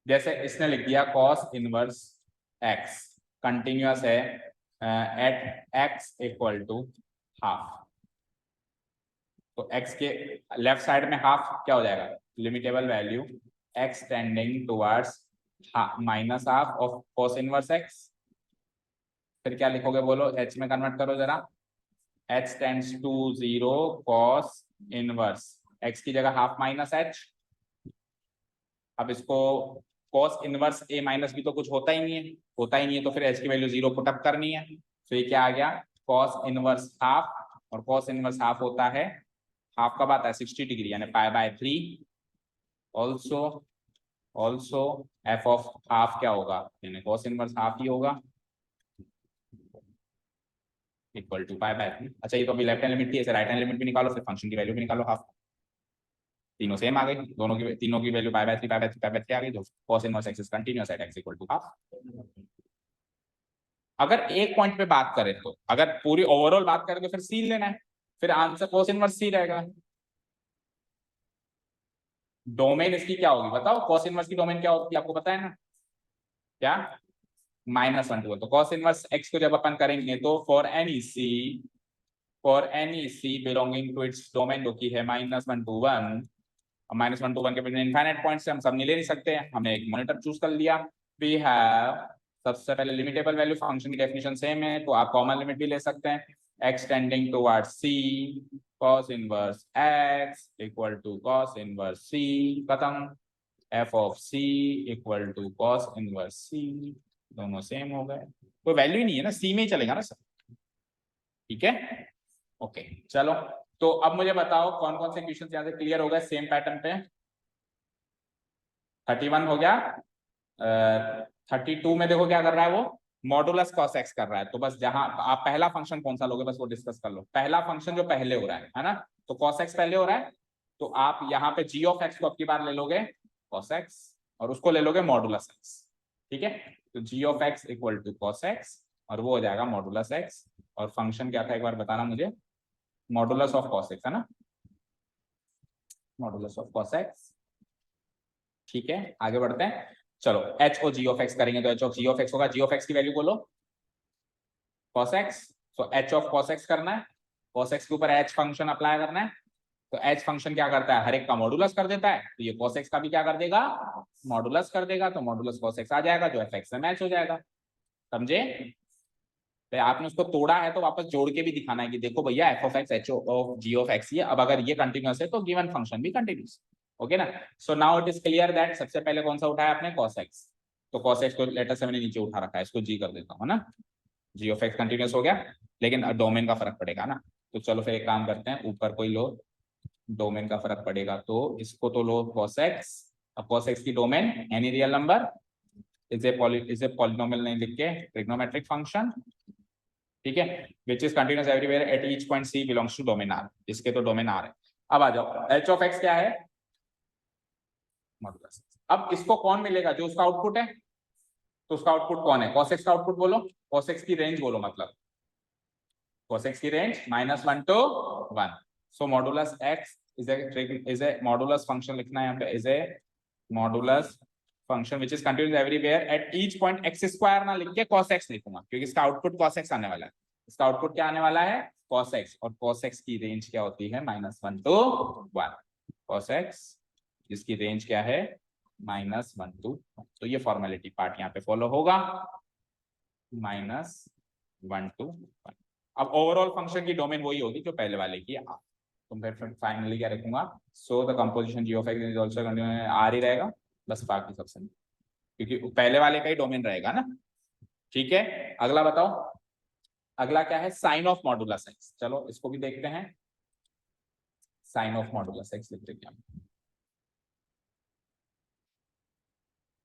जैसे इसने लिख दिया cos इनवर्स x कंटिन्यूअस है at x equal to half, तो x के लेफ्ट साइड में हाफ क्या हो जाएगा, limitable value x tending towards minus half of cos inverse x, फिर क्या लिखोगे बोलो, h में कन्वर्ट करो जरा, h tends to 0 cos inverse x की जगह हाफ माइनस h, अब इसको cos inverse a minus b तो कुछ होता ही नहीं है, होता ही नहीं है, तो फिर h की वैल्यू 0 पुटअप करनी है, तो ये क्या आ गया cos इनवर्स हाफ, और cos इनवर्स हाफ होता है, हाफ कब आता है 60 डिग्री यानी π/3, ऑल्सो f ऑफ हाफ क्या होगा, यानी cos इनवर्स हाफ ही होगा, इक्वल टू π/3। अच्छा ये तो अभी लेफ्ट हैंड लिमिट थी, ऐसे राइट हैंड लिमिट भी निकालो, फिर फंक्शन की वैल्यू भी निकालो हाफ, तीनों सेम आ गई, दोनों की तीनों की वैल्यू π/3 आ गई, जो cos inverse x is continuous at x equal to half. अगर एक पॉइंट पे बात करें तो, अगर पूरी ओवरऑल बात करें तो फिर सी लेना है, फिर आंसर cos इनवर्स सी रहेगा। डोमेन इसकी क्या होगी बताओ, cos इनवर्स की डोमेन क्या होती है आपको पता है ना, क्या -1 to 1, तो cos इनवर्स x को जब अपन करेंगे तो for any c belonging to its domain जो की है -1 to 1, -1 to 1 के बिटवीन इनफाइनाइट पॉइंट्स से हम सब नहीं ले नहीं सकते, हमने एक मॉनिटर चूज कर लिया, वी हैव सबसे पहले लिमिटेबल वैल्यू, फंक्शन की डेफिनेशन सेम है तो आप कॉमन लिमिट भी ले सकते हैं, x tending towards c cos inverse x equal to cos inverse c, खत्म, f of c equal to cos inverse c, दोनों सेम हो गए, कोई वैल्यू ही नहीं है ना, c में ही चलेगा ना सर, ठीक है, ओके चलो। तो अब मुझे बताओ कौन कौन से क्वेश्चन यहाँ से क्लियर हो गए सेम पैटर्न पे, 31 हो गया, 32 में देखो क्या कर रहा है वो, मॉडुलस cos x कर रहा है, तो बस जहां आप पहला फंक्शन कौन सा लोगे बस वो डिस्कस कर लो, पहला फंक्शन जो पहले हो रहा है ना, तो cos x पहले हो रहा है, तो आप यहाँ पे g ऑफ x को अब की बार ले लोगे cos x और उसको ले लोगे मॉडुलस x, ठीक है, तो g of x equal to cos x और वो हो जाएगा मॉडुलस x, और फंक्शन क्या था एक बार बताना मुझे, मॉडुलस ऑफ cos x है ना, मॉडुलस ऑफ cos x, ठीक है आगे बढ़ते हैं, चलो h को g ऑफ x करेंगे तो h of g of x होगा, g ऑफ x की वैल्यू बोलो cos x, तो h ऑफ cos x करना है, cos x के ऊपर h फंक्शन अप्लाई करना है, तो h फंक्शन क्या करता है हर एक का मॉडुलस कर देता है, तो ये cos x का भी क्या कर देगा मॉडुलस कर देगा, तो मॉडुलस cos x आ जाएगा जो fx से मैच हो जाएगा, समझे, तो आपने उसको तोड़ा है तो वापस जोड़ के भी दिखाना है कि देखो भैया f of x h of g of x ये, अब अगर ये कंटिन्यूअस है तो गिवन फंक्शन भी कंटिन्यूअस। ओके ना। So now it is clear that सबसे पहले कौन सा उठाया आपने, कॉस एक्स। तो कॉस एक्स को लेटर से मैंने नीचे उठा रखा है, इसको जी कर देता हूँ ना। जी ऑफ एक्स कंटिन्यूअस हो गया, लेकिन डोमेन का फर्क पड़ेगा ना। तो चलो फिर एक काम करते हैं, ऊपर कोई लो, डोमेन का फर्क पड़ेगा तो इसको तो लो cos x। अब cos x की domain any real number is a polynomial नहीं लिख के ट्रिग्नोमेट्रिक फंक्शन, ठीक है, which is continuous everywhere at each point c belongs to domain r। इसके तो डोमेन r है। अब आ जाओ h ऑफ x क्या है, मॉडुलस। अब इसको कौन मिलेगा, जो उसका आउटपुट है। तो उसका आउटपुट कौन है, cos x का आउटपुट बोलो, cos x की रेंज बोलो, मतलब cos x की range -1 to 1। So modulus x is a modulus function लिखना है यहाँ पे, is a modulus function which is continuous everywhere at each point x square ना लिख के cos x लिखूंगा, क्योंकि इसका आउटपुट cos x आने वाला है। इसका आउटपुट क्या आने वाला है, cos x, और cos x की रेंज क्या होती है, -1 to 1। cos x जिसकी रेंज क्या है, -1 to 1। तो ये फॉर्मेलिटी पार्ट यहाँ पे फॉलो होगा, -1 to 1। अब ओवरऑल फंक्शन की डोमेन वही होगी जो पहले वाले की है। तो फिर फाइनली क्या रखूंगा, so the composition G of X is also continuous, R ही रहेगा बस, बाकी सबसे, क्योंकि पहले वाले का ही डोमेन रहेगा ना। ठीक है, अगला बताओ, अगला क्या है, साइन ऑफ मॉडुलस एक्स। चलो इसको भी देखते हैं, साइन ऑफ मॉडुलस एक्स लिखते हैं,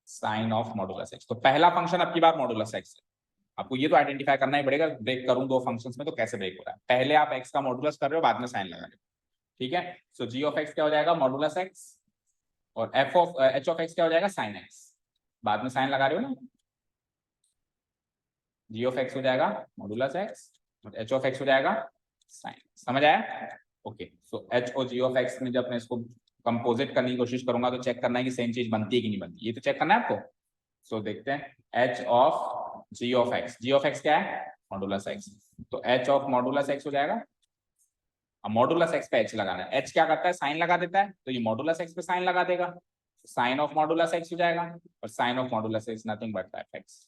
साइन ऑफ मॉडुलस एक्स। तो पहला फंक्शन अब की बार मॉडुलस एक्स है, आपको ये तो आइडेंटिफाई करना ही पड़ेगा, ब्रेक करूं दो फंक्शंस में तो कैसे ब्रेक हो रहा है। पहले आप एक्स का मॉडुलस कर रहे हो, बाद में साइन लगा रहे हो, ठीक है। सो जी ऑफ एक्स क्या हो जाएगा, मॉडुलस एक्स, और F of H of x क्या हो जाएगा, साइन एक्स। बाद में साइन लगा रहे हो ना, जी ऑफ एक्स हो जाएगा मॉडुलस एक्स, और एच ऑफ एक्स हो जाएगा साइन। समझ आया? ओके, सो एच और जी ऑफ एक्स में जब मैं इसको कंपोजिट करने की कोशिश करूंगा तो चेक करना है कि सेम चीज बनती है कि नहीं बनती, ये तो चेक करना है आपको। सो देखते हैं, h of g of x, g of x क्या है, मॉडुलस एक्स, तो एच ऑफ मॉडुलस एक्स हो जाएगा। अब मॉडुलस एक्स पे एच लगाना है, एच क्या करता है, साइन लगा देता है, तो ये मॉडुलस एक्स पे साइन लगा देगा, साइन ऑफ मॉडुलस एक्स हो जाएगा, और sine of modulus x nothing but f x.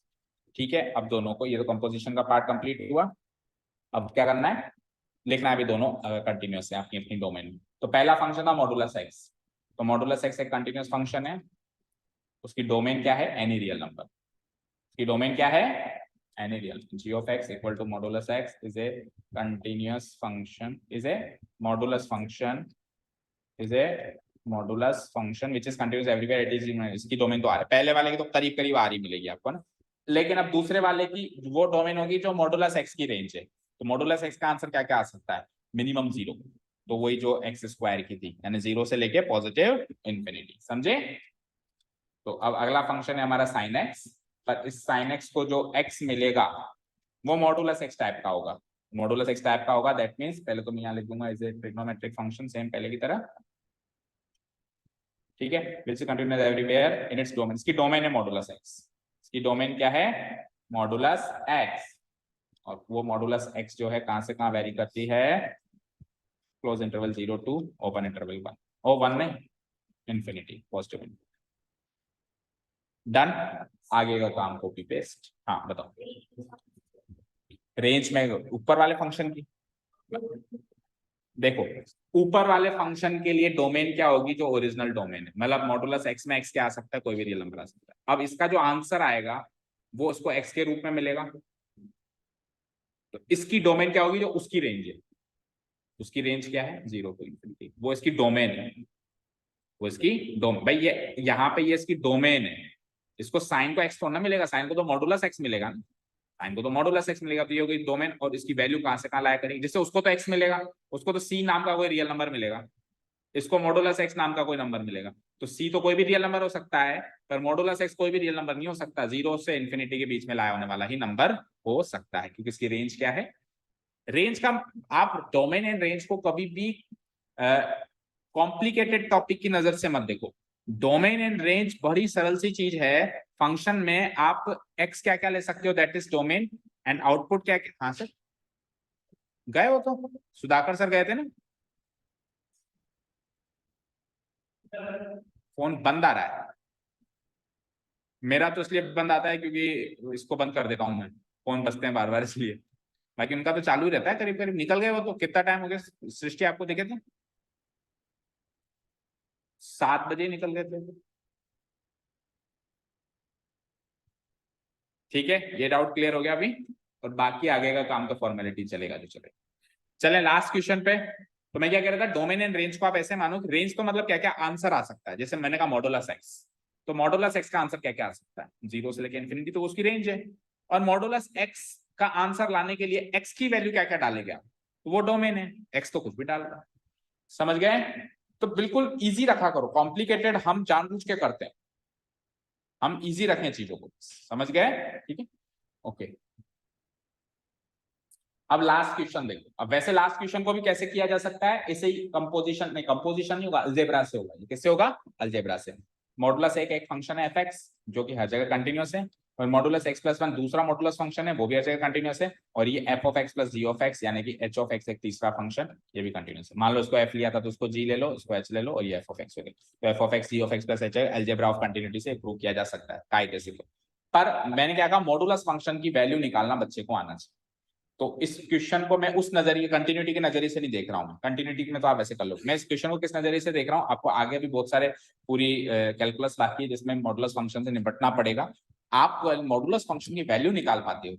ठीक है, अब दोनों को, ये तो कंपोजिशन का पार्ट कंप्लीट हुआ। अब क्या करना है, लिखना है अभी दोनों कंटिन्यूअस है अपनी अपनी डोमेन में। तो पहला फंक्शन था मॉडुलस एक्स, तो मॉडुलस एक्स एक कंटिन्यूअस फंक्शन है, उसकी डोमेन क्या है, एनी रियल नंबर। उसकी डोमेन क्या है, any real. G of x equal to modulus x is a continuous function, is a modulus function, is a modulus function which is continuous everywhere it is. इसकी domain तो आ रही है, पहले वाले की तो करीब करीब आ रही मिलेगी आपको ना, लेकिन अब दूसरे वाले की वो डोमेन होगी जो मॉडुलस एक्स की रेंज है। तो मॉडुलस एक्स का आंसर क्या क्या आ सकता है, मिनिमम 0, तो वही जो एक्स स्क्वायर की थी, यानी 0 से लेके पॉजिटिव इंफिनिटी, समझे। तो अब अगला फंक्शन है हमारा साइन एक्स, पर इस साइन एक्स को जो एक्स मिलेगा वो मॉडुलस एक्स टाइप का होगा, मॉडुलस एक्स टाइप का होगा, दैट मींस पहले तो मैं यहाँ लिख दूंगा is a trigonometric function, same पहले की तरह, ठीक है, which is continuous everywhere in its domain. इसकी डोमेन है मॉडुलस एक्स, इसकी डोमेन क्या है, मॉडुलस एक्स, और वो मॉडुलस एक्स जो है कहां से कहां वेरी करती है, close interval 0 to open interval 1, ओ 1 नहीं, इंफिनिटी, पॉजिटिव। डन, आगे का काम कॉपी पेस्ट। हाँ बताओ, रेंज में ऊपर वाले फंक्शन की, देखो ऊपर वाले फंक्शन के लिए डोमेन क्या होगी, जो ओरिजिनल डोमेन है, मतलब मॉडुलस एक्स में एक्स क्या आ सकता है, कोई भी रियल नंबर आ सकता है। अब इसका जो आंसर आएगा वो उसको एक्स के रूप में मिलेगा, तो इसकी डोमेन क्या होगी, जो उसकी रेंज है, उसकी रेंज क्या है, 0 टू इंफिनिटी, वो इसकी डोमेन है, वो इसकी डोमेन, भाई ये यहाँ पे ये इसकी डोमेन है। इसको साइन को एक्स थोड़ा मिलेगा, साइन को तो मॉडुलस एक्स मिलेगा ना, साइन को तो मॉडुलस एक्स मिलेगा, तो ये हो गई डोमेन, और इसकी वैल्यू कहां से कहां लाया करेंगे, जिससे उसको तो एक्स मिलेगा, उसको तो सी नाम का कोई रियल नंबर मिलेगा, इसको मॉडुलस एक्स नाम का कोई नंबर मिलेगा। तो सी तो कोई भी रियल नंबर हो सकता है, पर मॉडुलस एक्स कोई भी रियल नंबर नहीं हो सकता, 0 से इंफिनिटी के बीच में लाया होने वाला ही नंबर हो सकता है, क्योंकि इसकी रेंज क्या है, रेंज का, आप डोमेन एंड रेंज को कभी भी कॉम्प्लिकेटेड टॉपिक की नजर से मत देखो। डोमेन एंड रेंज बड़ी सरल सी चीज है, फंक्शन में आप एक्स क्या क्या ले सकते हो, that is domain, and output क्या क्या, हाँ सर गए हो, तो सुधाकर सर गए थे ना, फोन बंद आ रहा है मेरा, तो इसलिए बंद आता है क्योंकि इसको बंद कर देता हूं मैं, फोन बजते हैं बार बार इसलिए। बाकी उनका तो चालू ही रहता है, करीब करीब निकल गए वो तो। कितना टाइम हो गया सृष्टि आपको देखे थे? 7 बजे निकल गए थे। ठीक है, ये डाउट क्लियर हो गया अभी। और बाकी आगे का काम तो फॉर्मेलिटी चलेगा जो चलेगा। चले लास्ट क्वेश्चन पे। तो मैं क्या कह रहा था, डोमेन एंड रेंज को आप ऐसे मानो कि रेंज तो मतलब क्या क्या आंसर आ सकता है। जैसे मैंने कहा मॉडुलस एक्स, तो मॉडुलस एक्स का आंसर क्या क्या आ सकता है, 0 से लेकर इन्फिनिटी, तो उसकी रेंज है। और मॉडुलस एक्स का आंसर लाने के लिए एक्स की वैल्यू क्या क्या डालेगा, तो वो डोमेन है। एक्स तो कुछ भी डालता, समझ गए? तो बिल्कुल इजी रखा करो, कॉम्प्लिकेटेड हम जानबूझ के करते हैं, हम इजी रखें चीजों को, समझ गए? ठीक है, ओके। अब लास्ट क्वेश्चन देखो। अब वैसे लास्ट क्वेश्चन को भी कैसे किया जा सकता है, इसे ही कंपोजिशन नहीं, कंपोजिशन नहीं होगा, अलजेब्रा से होगा। ये किससे होगा? अलजेब्रा से। मॉडुलस एक फंक्शन है एफ एक्स, जो कि हर जगह कंटिन्यूअस है। और मॉडुलस एक्स प्लस वन दूसरा मॉडुलस फंक्शन है, वो भी हर जगह कंटिन्यूअस है। और ये f of x plus g of x यानी कि एच ऑफ एक्स एक तीसरा फंक्शन, ये भी कंटिन्यूअस है। मान लो इसको एफ लिया था तो उसको जी ले लो, इसको एच ले लो, और ये एफ ऑफ एक्स हो गया। तो f of x g of x plus h algebra of continuity से प्रूव किया जा सकता है कायदे से। पर मैंने क्या कहा, मॉडुलस फंक्शन की वैल्यू निकालना बच्चे को आना चाहिए। तो इस क्वेश्चन को मैं उस नजरिए, कंटिन्यूटी के नजरिए से नहीं देख रहा हूं। कंटिन्यूटी में तो आप ऐसे कर लो, मैं इस क्वेश्चन को किस नजरिए से देख रहा हूं, आपको आगे भी बहुत सारे पूरी कैलकुलस बाकी है जिसमें मॉडुलस फंक्शन से निपटना पड़ेगा। आप मॉडुलस फंक्शन की वैल्यू निकाल पाते हो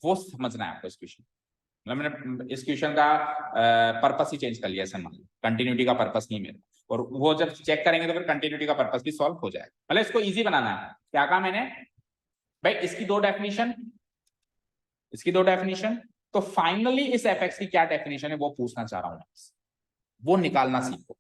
वो समझना है आपको इस क्वेश्चन। मतलब मैंने इस क्वेश्चन का पर्पस ही चेंज कर लिया, मान लो कंटिन्यूटी का पर्पस नहीं मेरा, और वो जब चेक करेंगे तो फिर कंटिन्यूटी का पर्पस भी सॉल्व हो जाएगा। मतलब इसको इजी बनाना है। क्या कहा मैंने भाई, इसकी दो डेफिनेशन, इसकी दो डेफिनेशन, तो फाइनली इस एफ एक्स की क्या डेफिनेशन है वो पूछना चाह रहा हूं, वो निकालना सीखो।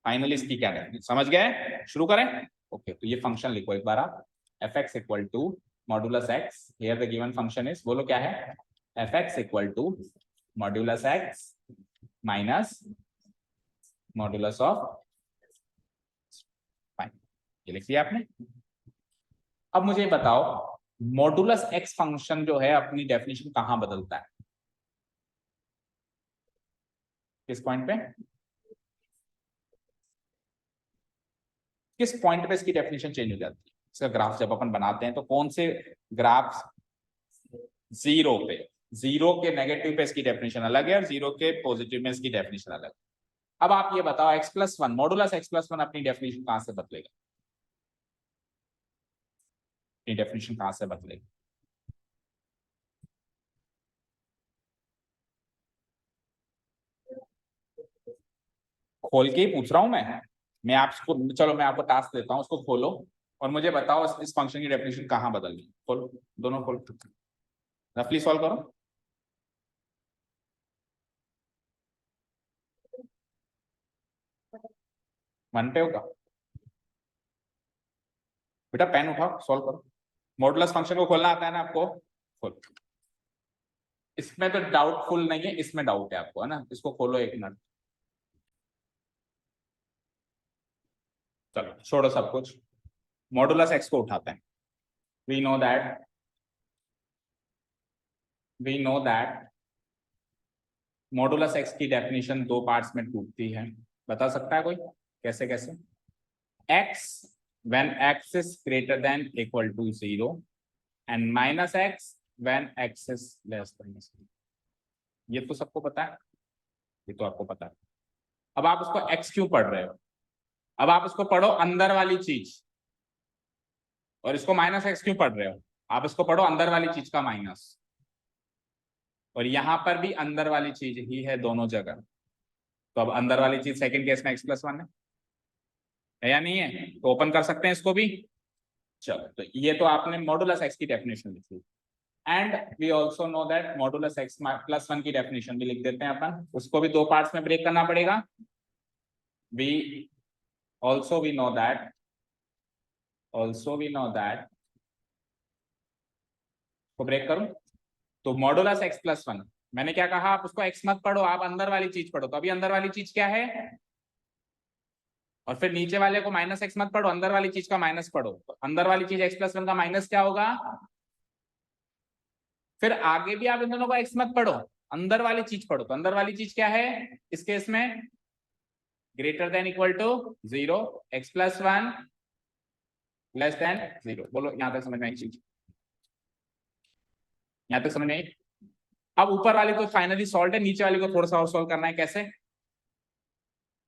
फाइनली इसकी क्या डेफिनेशन, समझ गए? शुरू करें? ओके, तो ये फंक्शन लिखो एक बार आप, f x equal to modulus x, here the given function is, बोलो क्या है, f x equal to modulus x minus modulus of, fine, ये लिख दिया आपने। अब मुझे बताओ, मॉड्यूलस एक्स फंक्शन जो है अपनी डेफिनेशन कहां बदलता है, किस पॉइंट पे, किस पॉइंट पे इसकी डेफिनेशन चेंज हो जाती है? इसका ग्राफ जब अपन बनाते हैं तो कौन से ग्राफ, जीरो पे, जीरो के नेगेटिव पे इसकी डेफिनेशन अलग है और जीरो के पॉजिटिव में इसकी डेफिनेशन अलग है। अब आप ये बताओ, x plus one, modulus x plus one अपनी डेफिनेशन कहां से बदलेगा, अपनी डेफिनेशन कहां से बदलेगा? खोल के ही पूछ रहा हूं मैं आपको, चलो मैं आपको टास्क देता हूं, उसको खोलो और मुझे बताओ इस फंक्शन की डेफिनेशन कहां बदल गई। खोलो, दोनों खोलो, रफली सॉल्व करो। वन पे होगा बेटा, पेन उठाओ, सॉल्व करो। मॉडुलस फंक्शन को खोलना आता है ना आपको? खोलो। इसमें तो डाउटफुल नहीं है, इसमें डाउट है आपको, है ना? इसको खोलो एक मिनट। चलो छोड़ो सब कुछ, मॉडुलस एक्स को उठाते हैं। We know that, we know that modulus x की डेफिनेशन दो पार्ट्स में टूटती है। बता सकता है कोई कैसे कैसे? X when x is greater than equal to 0 and minus x when x is less than 0। ये तो सबको पता है, ये तो आपको पता है। अब आप उसको एक्स क्यों पढ़ रहे हो? अब आप उसको पढ़ो अंदर वाली चीज, और इसको माइनस एक्स क्यों पढ़ रहे हो? आप इसको पढ़ो अंदर वाली चीज का माइनस, और यहां पर भी अंदर वाली चीज ही है दोनों जगह। तो अब अंदर वाली चीज सेकंड केस में एक्स प्लस वन है या नहीं है? तो ओपन कर सकते हैं इसको भी। चलो, तो ये तो आपने मॉडुलस एक्स की डेफिनेशन लिखी, and we also know that modulus x plus one की डेफिनेशन भी लिख देते हैं अपन, उसको भी दो पार्ट्स में ब्रेक करना पड़ेगा। We also we know that, also we know that, को ब्रेक करूं तो मॉडुलस एक्स प्लस वन, मैंने क्या कहा, आप उसको एक्स मत पढ़ो, आप अंदर वाली चीज पढ़ो। तो अभी अंदर वाली चीज क्या है, और फिर नीचे वाले को माइनस एक्स मत पढ़ो, अंदर वाली चीज का माइनस पढ़ो। तो अंदर वाली चीज एक्स प्लस वन का माइनस क्या होगा? फिर आगे भी आप इन दोनों को एक्स मत पढ़ो, अंदर वाली चीज पढ़ो। तो अंदर वाली चीज क्या है इस केस में? Greater than equal to 0, x plus one less than 0। बोलो यहां तक समझ में आई चीज? यहां तक समझ में आई? अब ऊपर वाली तो फाइनली सॉल्व है, नीचे वाली को थोड़ा सा और सॉल्व करना है, कैसे?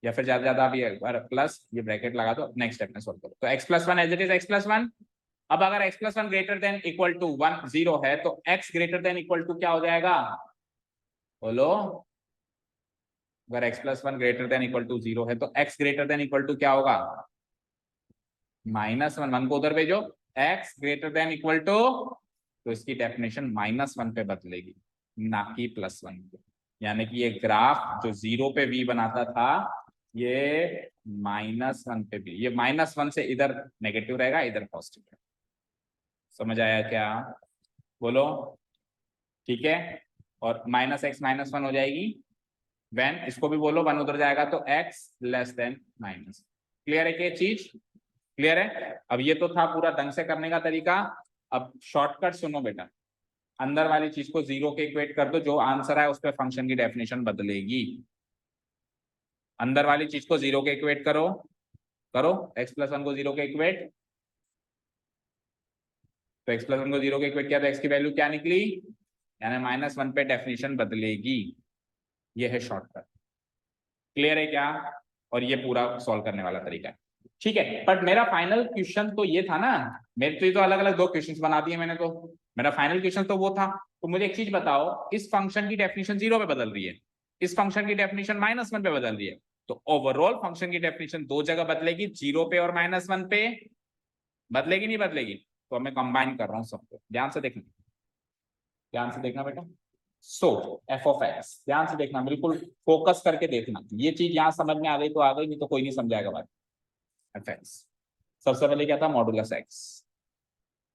या फिर ज्यादा ज्यादा अभी प्लस ये ब्रैकेट लगा दो, नेक्स्ट स्टेप में सॉल्व करो। तो x plus one as it is x plus one. अब अगर x plus one greater than equal to 1 0 है तो x greater than equal to क्या हो जाएगा, बोलो? अगर x plus one greater than equal to 0 है तो x greater than equal to क्या होगा, माइनस वन। वन को उधर भेजो, x greater than equal to, तो इसकी डेफिनेशन माइनस वन पे बदलेगी, ना कि प्लस वन पे। यानी कि ये ग्राफ जो 0 पे v बनाता था, ये माइनस वन पे भी, ये माइनस वन से इधर नेगेटिव रहेगा, इधर पॉजिटिव रहेगा। समझ आया क्या, बोलो? ठीक है। और माइनस एक्स माइनस वन हो जाएगी व्हेन, इसको भी बोलो, वन उधर जाएगा तो x less then minus. Clear है क्या चीज? क्लियर है? अब ये तो था पूरा ढंग से करने का तरीका। अब शॉर्टकट सुनो बेटा, अंदर वाली चीज को 0 के इक्वेट कर दो, जो आंसर है उस पर फंक्शन की डेफिनेशन बदलेगी। अंदर वाली चीज को 0 के इक्वेट करो, करो x प्लस वन को 0 के इक्वेट। तो x प्लस वन को 0 के इक्वेट किया तो x की वैल्यू क्या निकली, यानी माइनस वन पे डेफिनेशन बदलेगी। ये है शॉर्टकट। क्लियर है क्या? और ये पूरा सॉल्व करने वाला तरीका है, ठीक है। बट मेरा फाइनल क्वेश्चन तो ये था ना, मेरे तो अलग अलग दो क्वेश्चंस बना दिए मैंने, तो मेरा फाइनल क्वेश्चन तो वो था। तो मुझे एक चीज बताओ, इस फंक्शन की डेफिनेशन 0 पे बदल रही है, इस फंक्शन की डेफिनेशन माइनस वन पे बदल रही है, तो ओवरऑल फंक्शन की डेफिनेशन दो जगह बदलेगी, 0 पे और माइनस वन पे। बदलेगी नहीं बदलेगी? तो मैं कंबाइन कर रहा हूँ सबको, ध्यान से देखना, ध्यान से देखना बेटा। सो एफ ऑफ एक्स, ध्यान से देखना, बिल्कुल फोकस करके देखना। ये चीज यहां समझ में आ गई तो आ गई, नहीं तो कोई नहीं समझाएगा बात। एफ एक्स, सबसे पहले क्या था, मॉडुलस एक्स।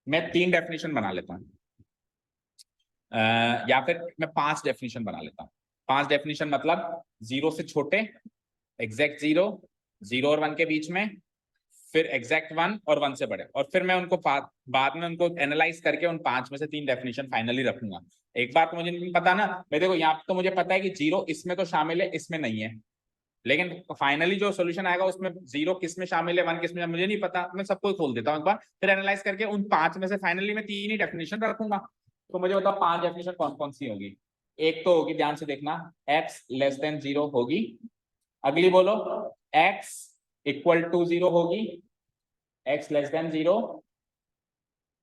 मैं 3 डेफिनेशन बना लेता हूँ, या फिर मैं 5 डेफिनेशन बना लेता हूँ। 5 डेफिनेशन मतलब 0 से छोटे, एग्जैक्ट 0, 0 और 1 के बीच में, फिर एग्जैक्ट 1 और 1 से बड़े, और फिर मैं उनको बाद में उनको एनालाइज करके उन 5 में से 3 डेफिनेशन फाइनली रखूंगा। एक बात मुझे नहीं पता ना, मैं देखो यहाँ तो मुझे पता है कि 0 इसमें तो शामिल है, इसमें नहीं है, लेकिन फाइनली जो सॉल्यूशन आएगा उसमें 0 किस में शामिल है, 1 किस में, मुझे नहीं पता। मैं सबको खोल देता हूँ एक बार, फिर एनालाइज करके उन 5 में से फाइनली मैं 3 ही डेफिनेशन रखूंगा। तो मुझे बताओ 5 डेफिनेशन कौन कौन सी होगी। एक तो होगी, ध्यान से देखना, x लेस देन 0 होगी। अगली बोलो, x इक्वल टू 0 होगी, x less than 0,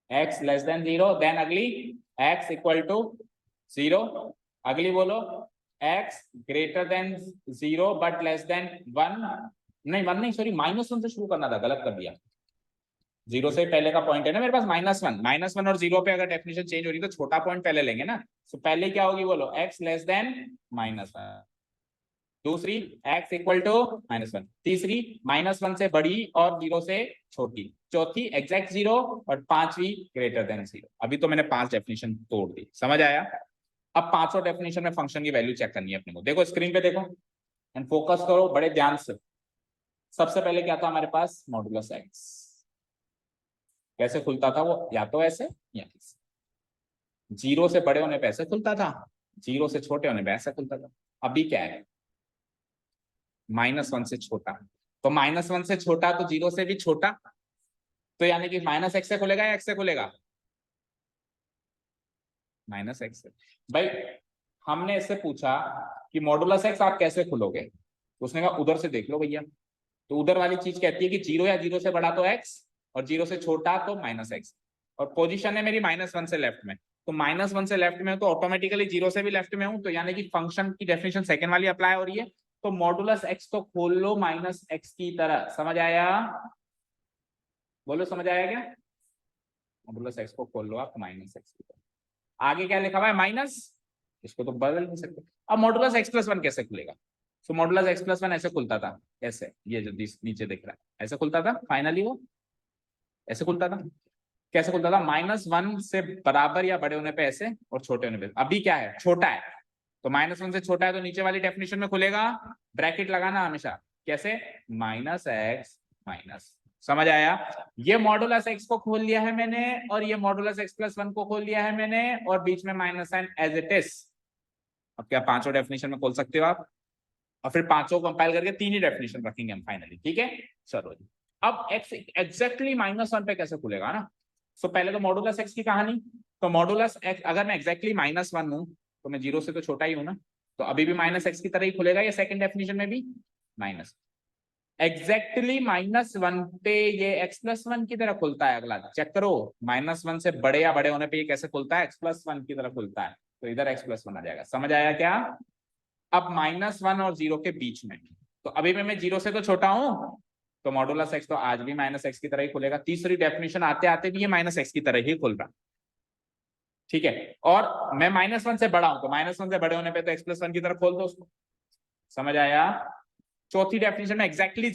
x less than 0। Then अगली x इक्वल टू 0। अगली बोलो, x greater than 0 but less than 1। नहीं 1 नहीं, सॉरी, माइनस वन से शुरू करना था, गलत कर दिया। 0 से पहले का पॉइंट है ना मेरे पास -1, -1 और 0 पे अगर डेफिनेशन चेंज हो रही तो छोटा पॉइंट पहले लेंगे ना। तो पहले क्या होगी बोलो, x लेस देन -1। दूसरी x इक्वल टू -1। तीसरी -1 से बड़ी और 0 से छोटी। चौथी एग्जैक्ट 0 और पांचवी ग्रेटर देन 0। अभी तो मैंने 5 डेफिनेशन तोड़ दी, समझ आया? अब पांचों डेफिनेशन में फंक्शन की वैल्यू चेक करनी है अपने को। देखो स्क्रीन पे देखो एंड फोकस करो बड़े ध्यान से। सबसे पहले क्या था हमारे पास, मॉडुलस एक्स। कैसे खुलता था वो, या तो ऐसे या ऐसे। 0 से बड़े होने पे ऐसे खुलता था, 0 से छोटे होने पे ऐसे खुलता था। अभी क्या है, -1 से छोटा। तो -1 से छोटा तो 0 से भी छोटा, तो यानी कि -x से खुलेगा या x से खुलेगा, -x से। भाई हमने इससे पूछा कि मॉडुलस x आप कैसे खुलोगे, तो उसने कहा उधर से देख लो भैया। तो उधर वाली चीज कहती है कि 0 या 0 से बड़ा तो x, और 0 से छोटा तो -x। और पोजीशन है मेरी -1 से लेफ्ट में, तो -1 से लेफ्ट में तो ऑटोमेटिकली 0 से भी लेफ्ट में हूं, तो यानी कि फंक्शन की डेफिनेशन सेकंड वाली अप्लाई हो रही है। तो मॉडुलस x को खोल लो -x की तरह। समझ आया, बोलो समझ आया क्या? मॉडुलस x को खोल लो आप -x की तरह। आगे क्या लिखा हुआ है, माइनस, इसको तो बदल नहीं सकते। अब मॉडुलस x प्लस वन कैसे खुलेगा? तो मॉडुलस x प्लस वन ऐसे खुलता था, ऐसे, ये जो नीचे दिख रहा है ऐसे खुलता था। फाइनली वो ऐसे खुलता था। कैसे खुलता था, -1 से बराबर या बड़े होने पे ऐसे, और छोटे होने पे। अभी क्या है, छोटा है, तो -1 से छोटा है तो नीचे वाली डेफिनेशन में खुलेगा, ब्रैकेट लगाना हमेशा। कैसे, -x माइनस। समझ आया? ये मॉडुलस x को खोल लिया है मैंने, और ये मॉडुलस x प्लस वन को खोल लिया है मैंने, और बीच में minus sign as it is. अब क्या पांचों डेफिनेशन में खोल सकते हो आप, और फिर पांचों कंपाइल करके 3 ही डेफिनेशन रखेंगे हम फाइनली, ठीक है? चलो जी। अब x एग्जैक्टली -1 पे कैसे खुलेगा ना। सो पहले तो मॉडुलस x की कहानी। तो मॉडुलस x, अगर मैं एग्जैक्टली -1 हूं तो मैं 0 से तो छोटा ही हूं ना, तो अभी भी माइनस एक्स की तरह ही खुलेगा या सेकंड डेफिनेशन में भी माइनस एग्जैक्टली -1 पे ये x+1 की तरह खुलता है। अगला चेक करो, -1 से बड़े या बड़े होने पे ये कैसे खुलता है, x+1 की तरह खुलता है, तो इधर x+1 आ जाएगा। समझ आया क्या? अब -1 और 0 के बीच में, तो अभी में मैं 0 से तो छोटा हूं, तो मॉडुलस x तो आज भी -x की तरह ही खुलेगा। तीसरी डेफिनेशन आते आते भी ये -x की तरह ही खुल रहा, ठीक है। और मैं -1 से बड़ा हूं, तो -1 से बड़े होने पे तो x+1 की तरह खोल दो उसको। समझ आया? चौथी डेफिनेशन में एग्जैक्टली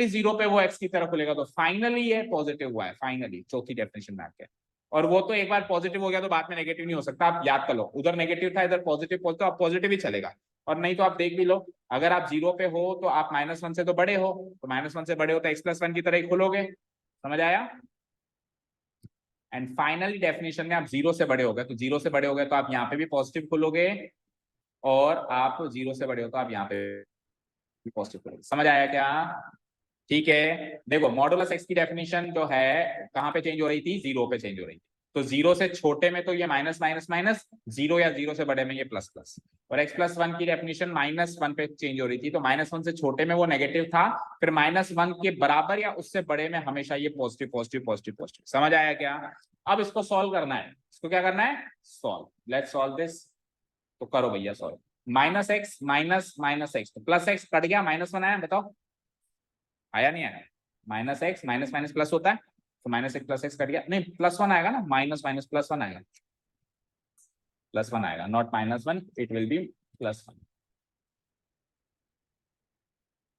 जीरो पे वो x की तरह खुलेगा, तो फाइनली ये पॉजिटिव हुआ है, फाइनली चौथी डेफिनेशन में आके। और वो तो एक बार पॉजिटिव हो गया तो बाद में नेगेटिव नहीं हो सकता, आप याद कर लो, उधर नेगेटिव था इधर पॉजिटिव, तो आप पॉजिटिव ही चलेगा। और नहीं तो आप देख भी लो, अगर आप 0 पे हो तो आप -1 से तो बड़े हो, तो -1 से बड़े हो तो x+1 की तरह ही खुलोगे। समझ आया? एंड फाइनली डेफिनेशन में आप 0 से बड़े हो गए, तो 0 से बड़े हो गए तो आप यहाँ पे भी पॉजिटिव खुलोगे, और आप 0 से बड़े हो तो आप यहाँ पे भी पॉजिटिव खुलोगे। समझ आया क्या? ठीक है, देखो मॉडुलस x की डेफिनेशन जो है कहाँ पे चेंज हो रही थी, 0 पे चेंज हो रही थी। तो 0 से छोटे में तो ये माइनस माइनस माइनस, 0 या 0 से बड़े में ये प्लस प्लस। और x+1 की डेफिनेशन -1 पे चेंज हो रही थी, तो -1 से छोटे में वो नेगेटिव था, फिर -1 के बराबर या उससे बड़े में हमेशा ये पॉजिटिव पॉजिटिव पॉजिटिव पॉजिटिव। समझ आया क्या? अब इसको सॉल्व करना है, इसको क्या करना है, सॉल्व। लेट्स सॉल्व दिस, तो करो भैया सॉल्व। -x माइनस एक्स, तो प्लस एक्स कट गया, -1 आया, बताओ आया नहीं आया? -x माइनस माइनस प्लस होता है, तो -x प्लस एक्स कट गया, नहीं +1 आएगा ना, माइनस माइनस +1 आएगा, +1 आएगा, नॉट -1, इट विल बी +1।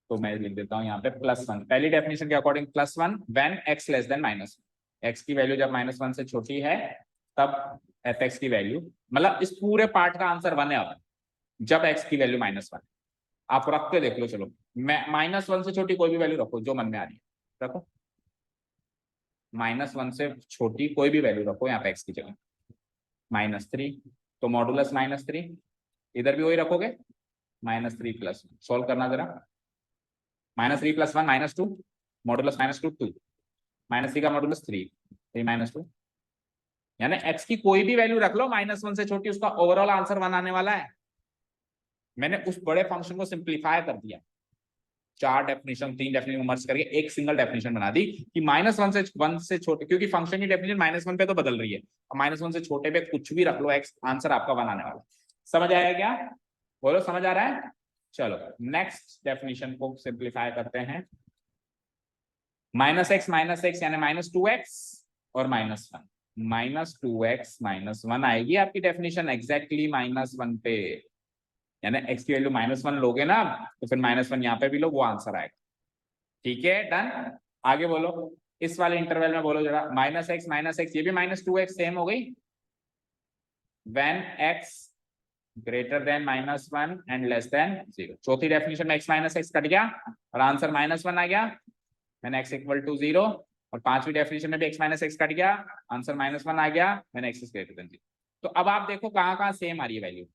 तो मैं लिख देता हूँ यहाँ पे +1, पहली डेफिनेशन के according +1 when x less than -1, x की वैल्यू जब -1 से छोटी है तब f(x) की वैल्यू, मतलब इस पूरे पार्ट का आंसर 1 है। अब जब x की वैल्यू -1, आप रख के देख लो, चलो मैं -1 से छोटी कोई भी वैल्यू रखो जो मन में आ रही है, रखो -1 से छोटी कोई भी वैल्यू रखो यहाँ पे x की जगह, -3, तो मॉडुलस -3, इधर भी वही रखोगे, -3 प्लस, सोल्व करना जरा, -3 + 1 -2, मॉडुलस -2 2, -3 का मॉडुलस 3, 3 - 2, यानी x की कोई भी वैल्यू रख लो -1 से छोटी, उसका ओवरऑल आंसर 1 आने वाला है। मैंने उस बड़े फंक्शन को सिंप्लीफाई कर दिया, 4 डेफिनेशन 3 डेफिनेशन मर्ज करके एक सिंगल डेफिनेशन बना दी कि -1 से छोटे, क्योंकि फंक्शन की डेफिनेशन -1 पे तो बदल रही है, -1 से छोटे पे कुछ भी रख लो x, आंसर आपका 1 आने वाला। समझ आया क्या? बोलो समझ आ रहा है? चलो नेक्स्ट डेफिनेशन को सिंप्लीफाई करते हैं, -x यानी -2x और -1, -2x -1 आएगी आपकी डेफिनेशन एग्जैक्टली -1 पे, यानी x की वैल्यू -1 लोगे ना, तो फिर -1 यहाँ पे भी लो, वो आंसर आएगा। ठीक है, डन। आगे बोलो, इस वाले इंटरवल में बोलो जरा, -x ये भी -2x सेम हो गई, when x greater then -1 and less than 0। चौथी डेफिनेशन में x - कट गया और आंसर -1 आ गया, मैंने x = 0, और पांचवी डेफिनेशन में भी x कट गया, आंसर -1 आ गया, मैंने x ग्रेटर देन 0। तो अब आप देखो कहाँ कहाँ सेम आ रही है वैल्यू,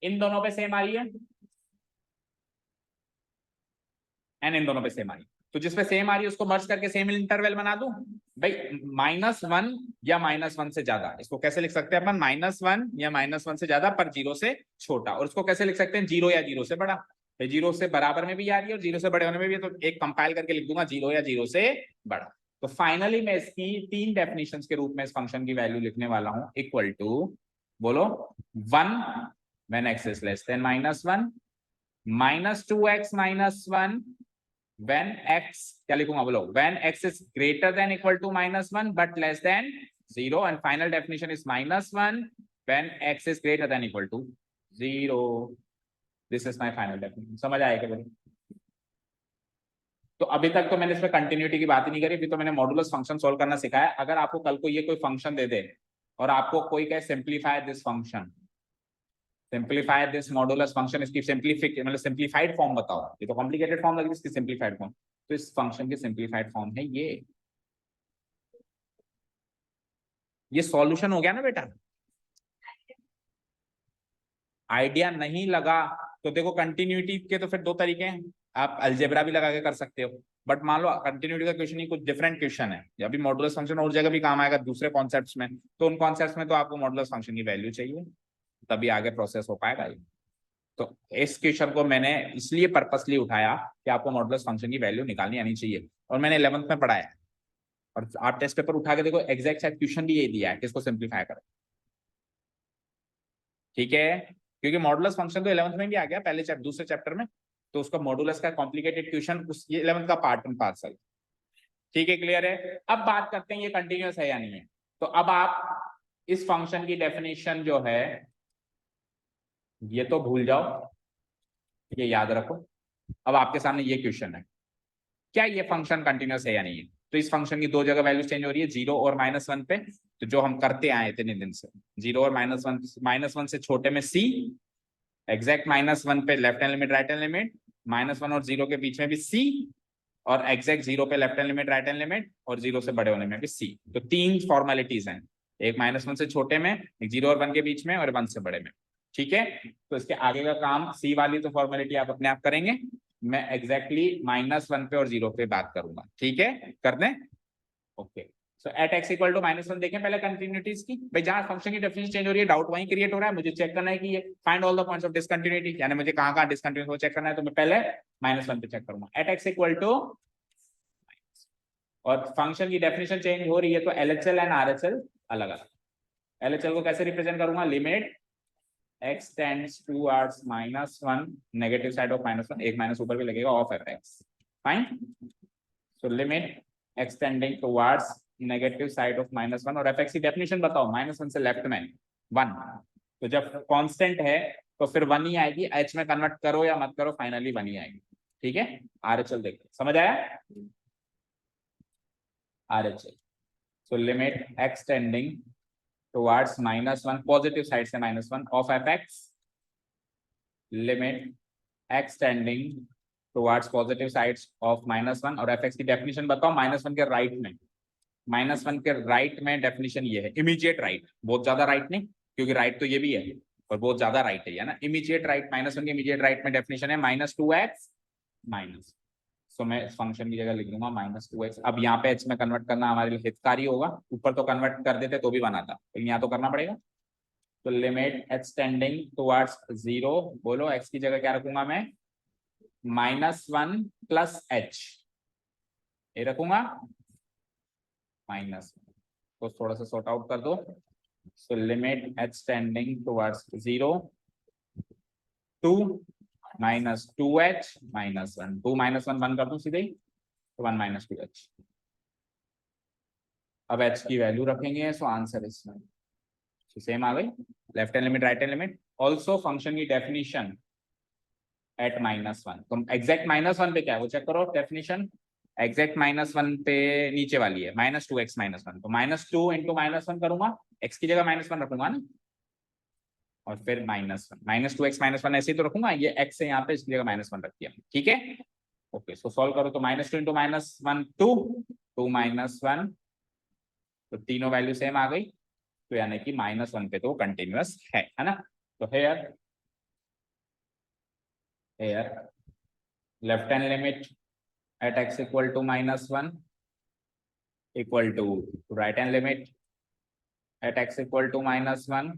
इन दोनों पे सेम आ रही है एंड इन दोनों पे सेम आ रही है, तो जिसपे सेम आ रही है उसको मर्ज करके सेम इंटरवल बना दूं भाई, -1 या -1 से ज्यादा, इसको कैसे लिख सकते हैं अपन, -1 या -1 से ज्यादा पर 0 से छोटा, और उसको कैसे लिख सकते हैं, 0 या 0 से बड़ा, 0 से बराबर में भी आ रही है और 0 से बड़े होने में भी, तो एक कंपाइल करके लिख दूंगा 0 या 0 से बड़ा। तो फाइनली मैं इसकी 3 डेफिनेशंस के रूप में इस फंक्शन की वैल्यू लिखने वाला हूं, इक्वल टू, बोलो 1 when x is less than -1, -2x -1 when x, क्या लिखूंगा बोलो, when x is greater than equal to -1 but less than 0, and final definition is -1 when x is greater than equal to 0. This is my final definition. समझ आया क्या बोलो? तो अभी तक तो मैंने इसमें कंटिन्यूटी की बात ही नहीं करी, अभी तो मैंने मॉडुलस फंक्शन सोल्व करना सिखाया। अगर आपको कल को ये कोई फंक्शन दे दे और आपको कोई कहे simplify this function, simplify this modulus function, इसकी मतलब सिंप्लीफाइड फॉर्म बताओ, ये तो कॉम्प्लिकेटेड फॉर्म लगी, इसकी सिंप्लीफाइड फॉर्म, तो इस फंक्शन की सिंप्लीफाइड फॉर्म है ये सॉल्यूशन हो गया ना बेटा। आइडिया नहीं लगा तो देखो, कंटिन्यूटी के तो फिर दो तरीके हैं, आप अलजेब्रा भी लगा के कर सकते हो, बट मान लो कंटिन्यूटी का क्वेश्चन ही कुछ डिफरेंट क्वेश्चन है, या भी मॉडुलस फंक्शन और जगह भी काम आएगा दूसरे कॉन्सेप्ट्स में, तो उन कॉन्सेप्ट्स में तो आपको मॉडुलस फंक्शन की वैल्यू चाहिए, तभी आगे प्रोसेस हो पाएगा ये। तो इस क्वेश्चन को मैंने इसलिए पर्पसली उठाया कि आपको मॉडुलस फंक्शन की वैल्यू निकालनी आनी चाहिए, और मैंने 11th में पढ़ाया है। और आप टेस्ट पेपर उठा के देखो, एग्जैक्ट क्वेश्चन भी ये दिया है, किसको सिंप्लीफाई करें। ठीक है, क्योंकि मॉडुलस फंक्शन तो 11th में भी आ गया, पहले दूसरे चैप्टर में, तो उसका मॉडुलस का कॉम्प्लिकेटेड क्वेश्चन उस 11th का पार्ट एंड पार्सल। ठीक है, क्लियर है। अब बात करते हैं ये कंटिन्यूअस है या नहीं है। तो अब आप इस फंक्शन की डेफिनेशन जो है ये तो भूल जाओ, ये याद रखो। अब आपके सामने ये क्वेश्चन है, क्या ये फंक्शन कंटिन्यूअस है या नहीं है। तो इस फंक्शन की दो जगह वैल्यू चेंज हो रही है, 0 और -1 पे। तो जो हम करते आए इतने दिन से, 0 और -1 से छोटे में c, एग्जैक्ट -1 पे left hand limit right hand limit, -1 और 0 के बीच में भी c, और एग्जैक्ट 0 पे left hand limit right hand limit, और 0 से बड़े होने में भी c। तो तीन फॉर्मेलिटीज हैं, एक -1 से छोटे में, एक 0 और 1 के बीच में, और 1 से बड़े में। ठीक है, तो इसके आगे का काम c वाली तो फॉर्मेलिटी आप अपने आप करेंगे, मैं एग्जैक्टली -1 पे और 0 पे बात करूंगा। ठीक है, कर दें। Okay, so at x equal to -1 देखें पहले कंटिन्यूटीज की। भाई जहां फंक्शन की डेफिनेशन चेंज हो रही है, डाउट वहीं क्रिएट हो रहा है, मुझे चेक करना है कि ये find all the points of discontinuity, यानी मुझे कहां डिसकंटिन्यूटी वो चेक करना है। तो मैं पहले -1 पे चेक करूंगा, एट x इक्वल टू, और फंक्शन की डेफिनेशन चेंज हो रही है, तो LHL एंड RHL अलग अलग। LHL को कैसे रिप्रेजेंट करूंगा, limit x tends towards -1, negative side of -1, एक माइनस ऊपर भी लगेगा, of fx। Fine, so limit x tending towards negative side of -1, और fx की डेफिनेशन बताओ, -1 से लेफ्ट में 1। तो जब कांस्टेंट है तो फिर 1 ही आएगी, h में कन्वर्ट करो या मत करो, फाइनली 1 ही आएगी। ठीक है, RHL देखो, समझ आया। RHL, so limit x tending towards -1, positive side से -1 of fx, limit x tending towards positive sides of -1, और fx की डेफिनेशन बताओ, -1 के राइट में, -1 के राइट में डेफिनेशन ये है, इमीडिएट राइट, बहुत ज्यादा राइट नहीं, क्योंकि राइट तो ये भी है और बहुत ज्यादा राइट है ना, इमीडिएट राइट, -1 के इमीडिएट राइट में डेफिनेशन है -2x माइनस। सो मैं इस फंक्शन की जगह लिख दूंगा -2x। अब यहाँ पे h में कन्वर्ट करना हमारे लिए हितकारी होगा, ऊपर तो कन्वर्ट कर देते तो भी बनाता, लेकिन यहाँ तो करना पड़ेगा। तो लिमिट h टेंडिंग टुवर्ड्स 0, बोलो x की जगह क्या रखूंगा मैं, -1 प्लस h, ये रखूंगा माइनस, तो थोड़ा सा सॉर्ट आउट कर दो। So limit h tending towards 0 to -2h -1, 2 -1 1 कर दूं सीधे ही, तो 1 -2h। अब h की वैल्यू रखेंगे, सो आंसर इसमें सेम आ गई, left hand limit right hand limit. Also function की डेफिनेशन एट -1, तो एग्जैक्ट -1 पे क्या है वो चेक करो, डेफिनेशन एग्जैक्ट -1 पे नीचे वाली है -2x -1, तो -2 इंटू -1 करूंगा, x की जगह -1 रखूंगा ना, और फिर -1 -2x -1 ऐसे ही तो रखूंगा, ये x है यहाँ पे, इसकी जगह -1 रख दिया। ठीक है, ओके, सो सॉल्व करो, तो -2 इंटू -1 2 2 -1, तो तीनों वैल्यू सेम आ गई, तो यानी कि -1 पे तो कंटिन्यूअस है ना। तो here left hand limit at x equal to -1 equal to right hand limit at x equal to -1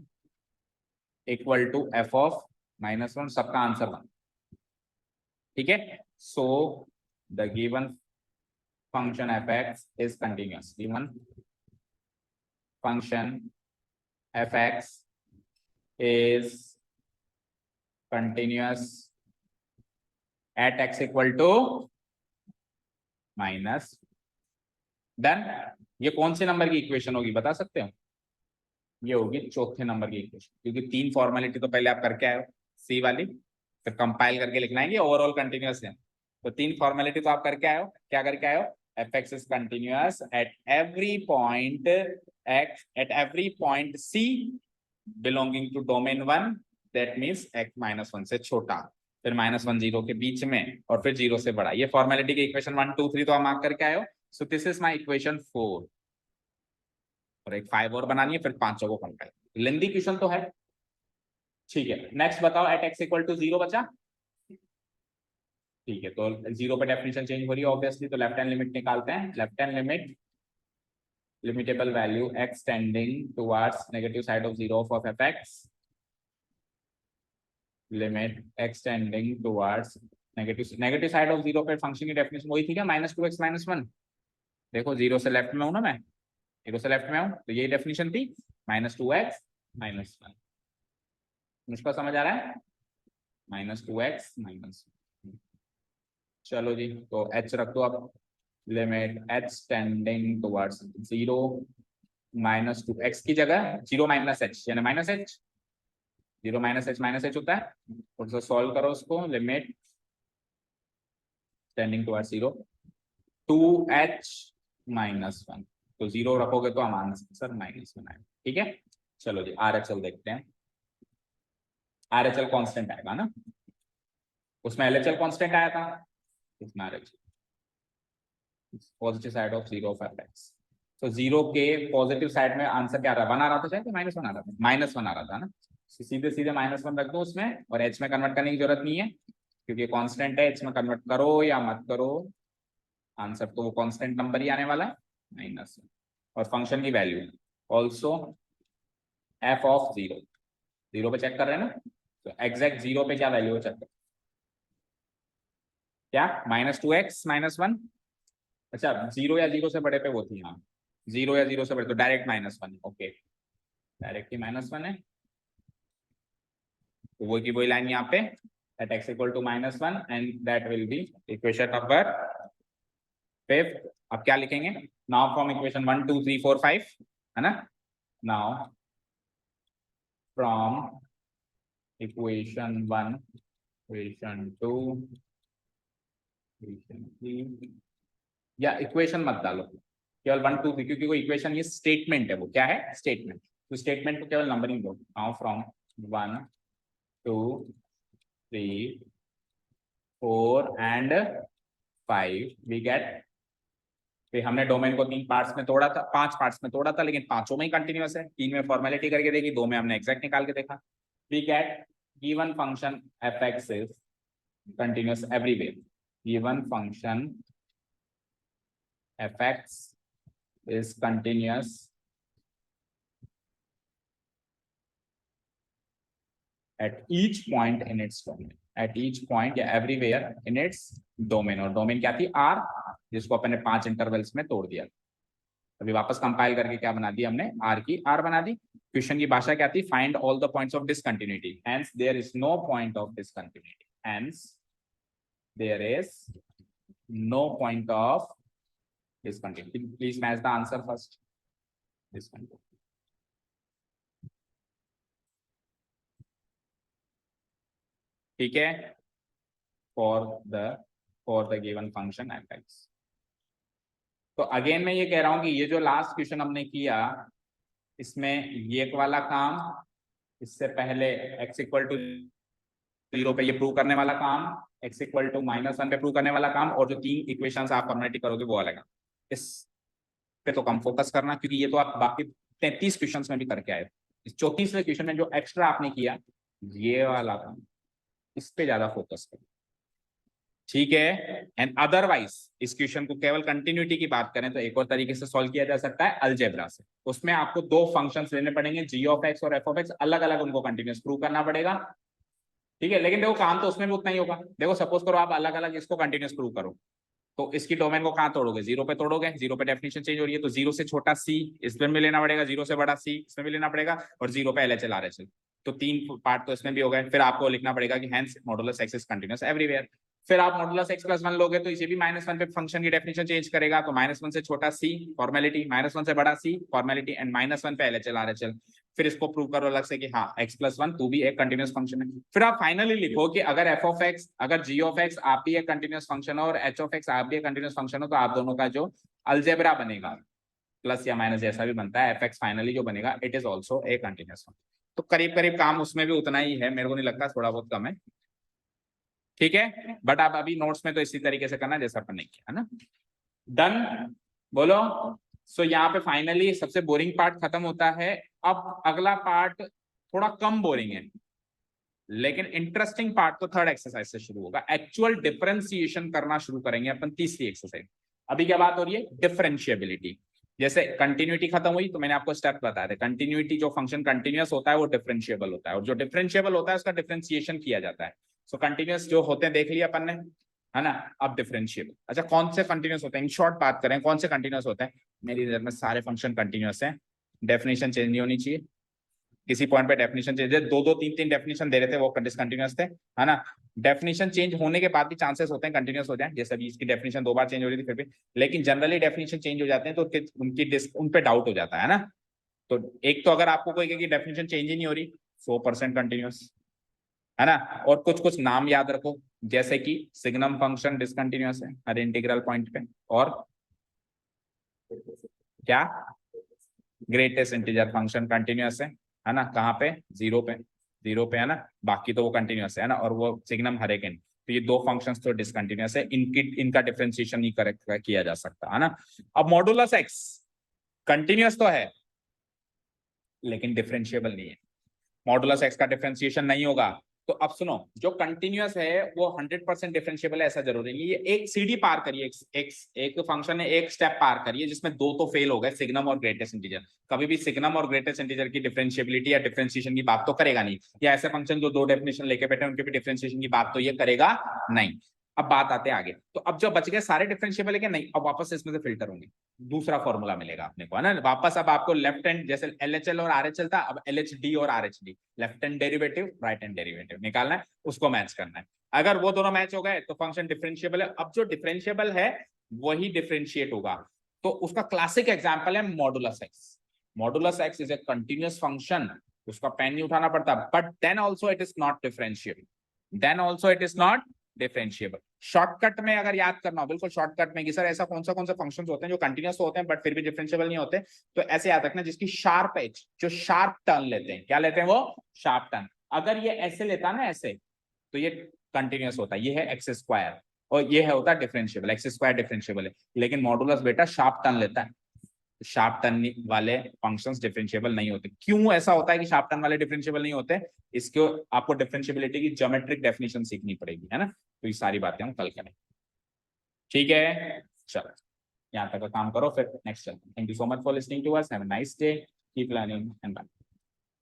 equal to f of -1, सबका आंसर 1। ठीक है, so the given function fx is continuous, given function fx is continuous at x equal to minus. Then ये कौन से number की equation होगी बता सकते हो, ये होगी चौथे नंबर की इक्वेशन, क्योंकि तीन फॉर्मेलिटी तो पहले आप करके आए हो, सी वाली, फिर कंपाइल करके लिखना है कि ओवरऑल कंटिन्यूअस है। तो तीन फॉर्मेलिटी तो आप करके आए हो, क्या करके आए हो, fx is continuous at every point x at every point c belonging to domain 1, that means x -1 से छोटा, फिर -1 0 के बीच में, और फिर 0 से बड़ा। ये फॉर्मेलिटी की इक्वेशन 1 2 3 तो आप मार्क करके आए हो। So this is my equation 4, और एक 5 और बनानी है, फिर 5 को कंपाइल। लेंदी क्वेश्चन तो है। ठीक है, नेक्स्ट बताओ, एट x इक्वल टू 0 बचा। ठीक है, तो 0 पे डेफिनेशन चेंज हो रही है ऑब्वियसली, तो लेफ्ट हैंड लिमिट निकालते हैं। Left hand limit limitable value x tending towards negative side of 0 of fx, limit x tending towards negative side of zero पे फंक्शन की डेफिनेशन वही थी क्या, -2x -1। देखो जीरो से लेफ्ट में हूं ना मैं, जीरो से लेफ्ट में हूं, तो यही डेफिनेशन थी, -2x -1। मुझको समझ आ रहा है, -2x -1। चलो जी, तो h रख दो अब, limit h tending towards 0 -2 x की जगह 0 -h यानी -h, 0 -h होता है। और तो सॉल्व करो उसको, लिमिट टेंडिंग टुवर्ड्स 0 2h -1, तो 0 रखोगे तो हम आंसर -1 आएगा। ठीक है, चलो जी RHL देखते हैं। RHL कांस्टेंट आएगा ना, उसमें LHL कांस्टेंट आया था, इसमें RHL positive side of 0 of fx। तो 0 के पॉजिटिव साइड में आंसर क्या आ रहा, 1 आ रहा था, चाहे -1 आ रहा था, -1 आ रहा था ना, सीधे सीधे -1 रख दो उसमें, और h में कन्वर्ट करने की जरूरत नहीं है क्योंकि कांस्टेंट है, h में कन्वर्ट करो या मत करो, आंसर तो वो कांस्टेंट नंबर ही आने वाला है, -1। और फंक्शन की वैल्यू ऑल्सो f ऑफ 0, 0 पे चेक कर रहे हैं ना, तो एग्जैक्ट 0 पे क्या वैल्यू है चेक करो, क्या -2x -1, अच्छा 0 या 0 से बड़े पे वो थी, हाँ 0 या 0 से बड़े, तो डायरेक्ट -1, ओके डायरेक्ट ही -1 है, तो वो की वही लाइन यहाँ पे at x equal to -1 and that will be equation number 5। अब क्या लिखेंगे, नाउ फ्रॉम इक्वेशन 1 2 3 4 5 है ना, now from equation 1 equation 2 equation 3, या इक्वेशन मत डालो, केवल 1 2 3, क्योंकि वो इक्वेशन ये स्टेटमेंट है, वो क्या है स्टेटमेंट, तो स्टेटमेंट को केवल नंबरिंग दो, now from 1 2 3 4 and 5 we get, हमने डोमेन को 3 पार्ट्स में तोड़ा था, 5 पार्ट्स में तोड़ा था, लेकिन 5 में ही कंटिन्यूअस है, 3 में फॉर्मेलिटी करके देखी, 2 में हमने एग्जैक्ट निकाल के देखा। We get given function fx is continuous everywhere, given function fx is continuous at each point in its domain, at each point या everywhere in its domain, और डोमेन क्या थी R, जिसको अपन ने 5 इंटरवल्स में तोड़ दिया। अभी वापस कंपाइल करके क्या बना दी हमने, R की R बना दी। क्वेश्चन की भाषा क्या थी, find all the points of discontinuity, hence there is no point of discontinuity, hence there is no point of discontinuity. Please match the answer first, discontinuity. ठीक है, for the given function fx। तो again मैं ये कह रहा हूं कि ये जो लास्ट क्वेश्चन हमने किया, इसमें ये वाला काम, इससे पहले x इक्वल टू 0 पे ये प्रूव करने वाला काम, x इक्वल टू -1 पे प्रूव करने वाला काम, और जो 3 इक्वेशंस आप फॉर्मेलिटी करोगे वो अलग। इस पे तो कम फोकस करना, क्योंकि ये तो आप बाकी 33 क्वेश्चंस में भी करके आए। इस 34वें क्वेश्चन में जो एक्स्ट्रा आपने किया, ये वाला काम, इस पे ज्यादा फोकस करो, ठीक है। एंड अदरवाइज इस क्वेश्चन को केवल कंटिन्यूटी की बात करें तो एक और तरीके से सॉल्व किया जा सकता है, अलजेब्रा से। उसमें आपको 2 फंक्शंस लेने पड़ेंगे, g ऑफ x और f ऑफ x, अलग अलग उनको कंटिन्यूअस प्रूव करना पड़ेगा, ठीक है। लेकिन देखो काम तो उसमें भी उतना ही होगा। देखो सपोज करो आप अलग अलग इसको कंटिन्यूअस प्रूव करो, तो इसकी डोमेन को कहां तोड़ोगे, 0 पे तोड़ोगे, 0 पे डेफिनेशन चेंज हो रही है, तो 0 से छोटा c इसमें भी लेना पड़ेगा, 0 से बड़ा c इसमें भी लेना पड़ेगा, और 0 पे LHL RHL, तो 3 पार्ट तो इसमें भी हो गए। फिर आपको लिखना पड़ेगा कि hence modulus x is continuous everywhere. फिर आप मॉडुलस x + 1 लोगे तो इसे भी -1 पे फंक्शन की डेफिनेशन चेंज करेगा, तो -1 से छोटा c फॉर्मेलिटी, -1 से बड़ा c फॉर्मेलिटी, एंड -1 पे LHL RHL। फिर इसको प्रूव करो अलग से कि हाँ x + 1 तू भी एक कंटिन्यूअस फंक्शन है। फिर आप फाइनली लिखो कि अगर f ऑफ x, अगर g ऑफ x आप भी एक कंटिन्यूअस फंक्शन हो और h ऑफ x आप भी एक कंटिन्यूअस फंक्शन हो, तो आप दोनों का जो अलजेब्रा बनेगा, प्लस या माइनस जैसा भी बनता है, fx फाइनली जो बनेगा it is also a continuous function. तो करीब करीब काम उसमें भी उतना ही है, मेरे को नहीं लगता थोड़ा बहुत कम है, ठीक है। बट आप अभी नोट्स में तो इसी तरीके से करना जैसा अपन ने किया है ना। डन, बोलो। सो यहाँ पे फाइनली सबसे बोरिंग पार्ट खत्म होता है। अब अगला पार्ट थोड़ा कम बोरिंग है, लेकिन इंटरेस्टिंग पार्ट तो थर्ड एक्सरसाइज से शुरू होगा। एक्चुअल डिफरेंशिएशन करना शुरू करेंगे अपन तीसरी एक्सरसाइज। अभी क्या बात हो रही है, डिफरेंशिएबिलिटी। जैसे कंटिन्यूटी खत्म हुई तो मैंने आपको स्टेप बताया था, कंटिन्यूटी जो फंक्शन कंटिन्यूअस होता है वो डिफरेंशिएबल होता है, और जो डिफरेंशिएबल होता है उसका डिफरेंशिएशन किया जाता है। सो कंटिन्यूअस जो होते हैं देख लिया अपन ने, है ना। अब डिफरेंशिएबल, अच्छा कौन से कंटिन्यूअस होते हैं, इन शॉर्ट बात करें कौन से कंटिन्यूअस होते हैं। मेरी नजर में सारे फंक्शन कंटिन्यूअस हैं, डेफिनेशन चेंज नहीं होनी चाहिए। किसी पॉइंट पे डेफिनेशन चेंज है, दो दो तीन तीन डेफिनेशन दे रहे थे वो डिसकंटिन्यूअस थे, है ना। डेफिनेशन चेंज होने के बाद भी चांसेस होते हैं कंटिन्यूअस हो जाए, जैसे अभी इसकी डेफिनेशन 2 बार चेंज हो रही थी फिर भी, लेकिन जनरली डेफिनेशन चेंज हो जाते हैं तो उन पे डाउट हो जाता है ना। तो एक तो अगर आपको कोई की डेफिनेशन चेंज ही नहीं हो रही 100% कंटिन्यूअस, है ना। और कुछ कुछ नाम याद रखो, जैसे कि सिग्नम फंक्शन डिसकंटिन्यूअस है हर इंटीग्रल पॉइंट पे, और क्या ग्रेटेस्ट इंटीजर फंक्शन कंटिन्यूअस है ना, कहाँ पे, जीरो पे, जीरो पे, है ना। बाकी तो वो कंटिन्यूअस है ना, और वो सिग्नम हर एक एंड। तो ये दो फंक्शंस तो डिसकंटिन्यूअस है, इनका डिफरेंशिएशन नहीं करेक्ट किया जा सकता, है ना। अब मॉडुलस एक्स कंटिन्यूअस तो है लेकिन डिफरेंशिएबल नहीं है, मॉडुलस एक्स का डिफरेंशिएशन नहीं होगा। तो अब सुनो, जो कंटिन्यूअस है वो 100% डिफरेंशिएबल है ऐसा जरूरी नहीं है। ये एक सीढ़ी पार करिए, एक फंक्शन ने एक स्टेप पार करिए जिसमें दो तो फेल हो गए, सिग्नम और ग्रेटेस्ट इंटीजर। कभी भी सिग्नम और ग्रेटेस्ट इंटीजर की डिफरेंशिएबिलिटी या डिफरेंशिएशन की बात तो करेगा नहीं, या ऐसे फंक्शन जो दो डेफिनेशन लेके बैठे उनके भी डिफरेंशिएशन की बात तो ये करेगा नहीं। अब बात आते हैं आगे, तो अब जो बच गए सारे डिफरेंशिएबल है क्या, नहीं, अब वापस इसमें से फिल्टर होंगे, दूसरा फॉर्मूला मिलेगा अपने को, है ना। वापस अब आपको लेफ्ट हैंड, जैसे एलएचएल और आरएचएल था, अब एलएचडी और RHD, left hand derivative right hand derivative निकालना है, उसको मैच करना है। अगर वो दोनों मैच हो गए तो फंक्शन डिफरेंशिएबल है। अब जो डिफरेंशिएबल है वही डिफरेंशिएट होगा, तो उसका क्लासिक एग्जांपल है modulus x. Modulus x is a continuous function, उसका पेन नहीं उठाना पड़ता, but then also it is not differentiable, then also it is not differentiable. Shortcut में अगर याद करना हो, बिल्कुल शॉर्टकट में कि सर ऐसा कौन सा फंक्शंस होते हैं जो कंटीन्यूअस होते हैं बट फिर भी डिफरेंशिएबल नहीं होते, तो ऐसे याद रखना जिसकी शार्प एज, जो शार्प टर्न लेते हैं, क्या लेते हैं वो, शार्प टर्न। अगर ये ऐसे लेता ना ऐसे, तो ये कंटीन्यूअस होता है, ये है एक्स स्क्वायर, और ये है होता है डिफरेंशिएबल, एक्स स्क्वायर डिफरेंशिएबल है, लेकिन मॉडुलस बेटा शार्प टर्न लेता है, शार्प टर्न वाले फंक्शंस डिफरेंशिएबल नहीं होते। क्यों ऐसा होता है कि शार्प टर्न वाले डिफरेंशिएबल नहीं होते, इसको आपको डिफरेंशिएबिलिटी की ज्योमेट्रिक डेफिनेशन सीखनी पड़ेगी, है ना। तो ये सारी बातें हम कल करें, ठीक है। चलो यहाँ तक का काम करो, फिर नेक्स्ट चलते हैं। Thank you so much for listening to us, have a nice day, keep learning and bye.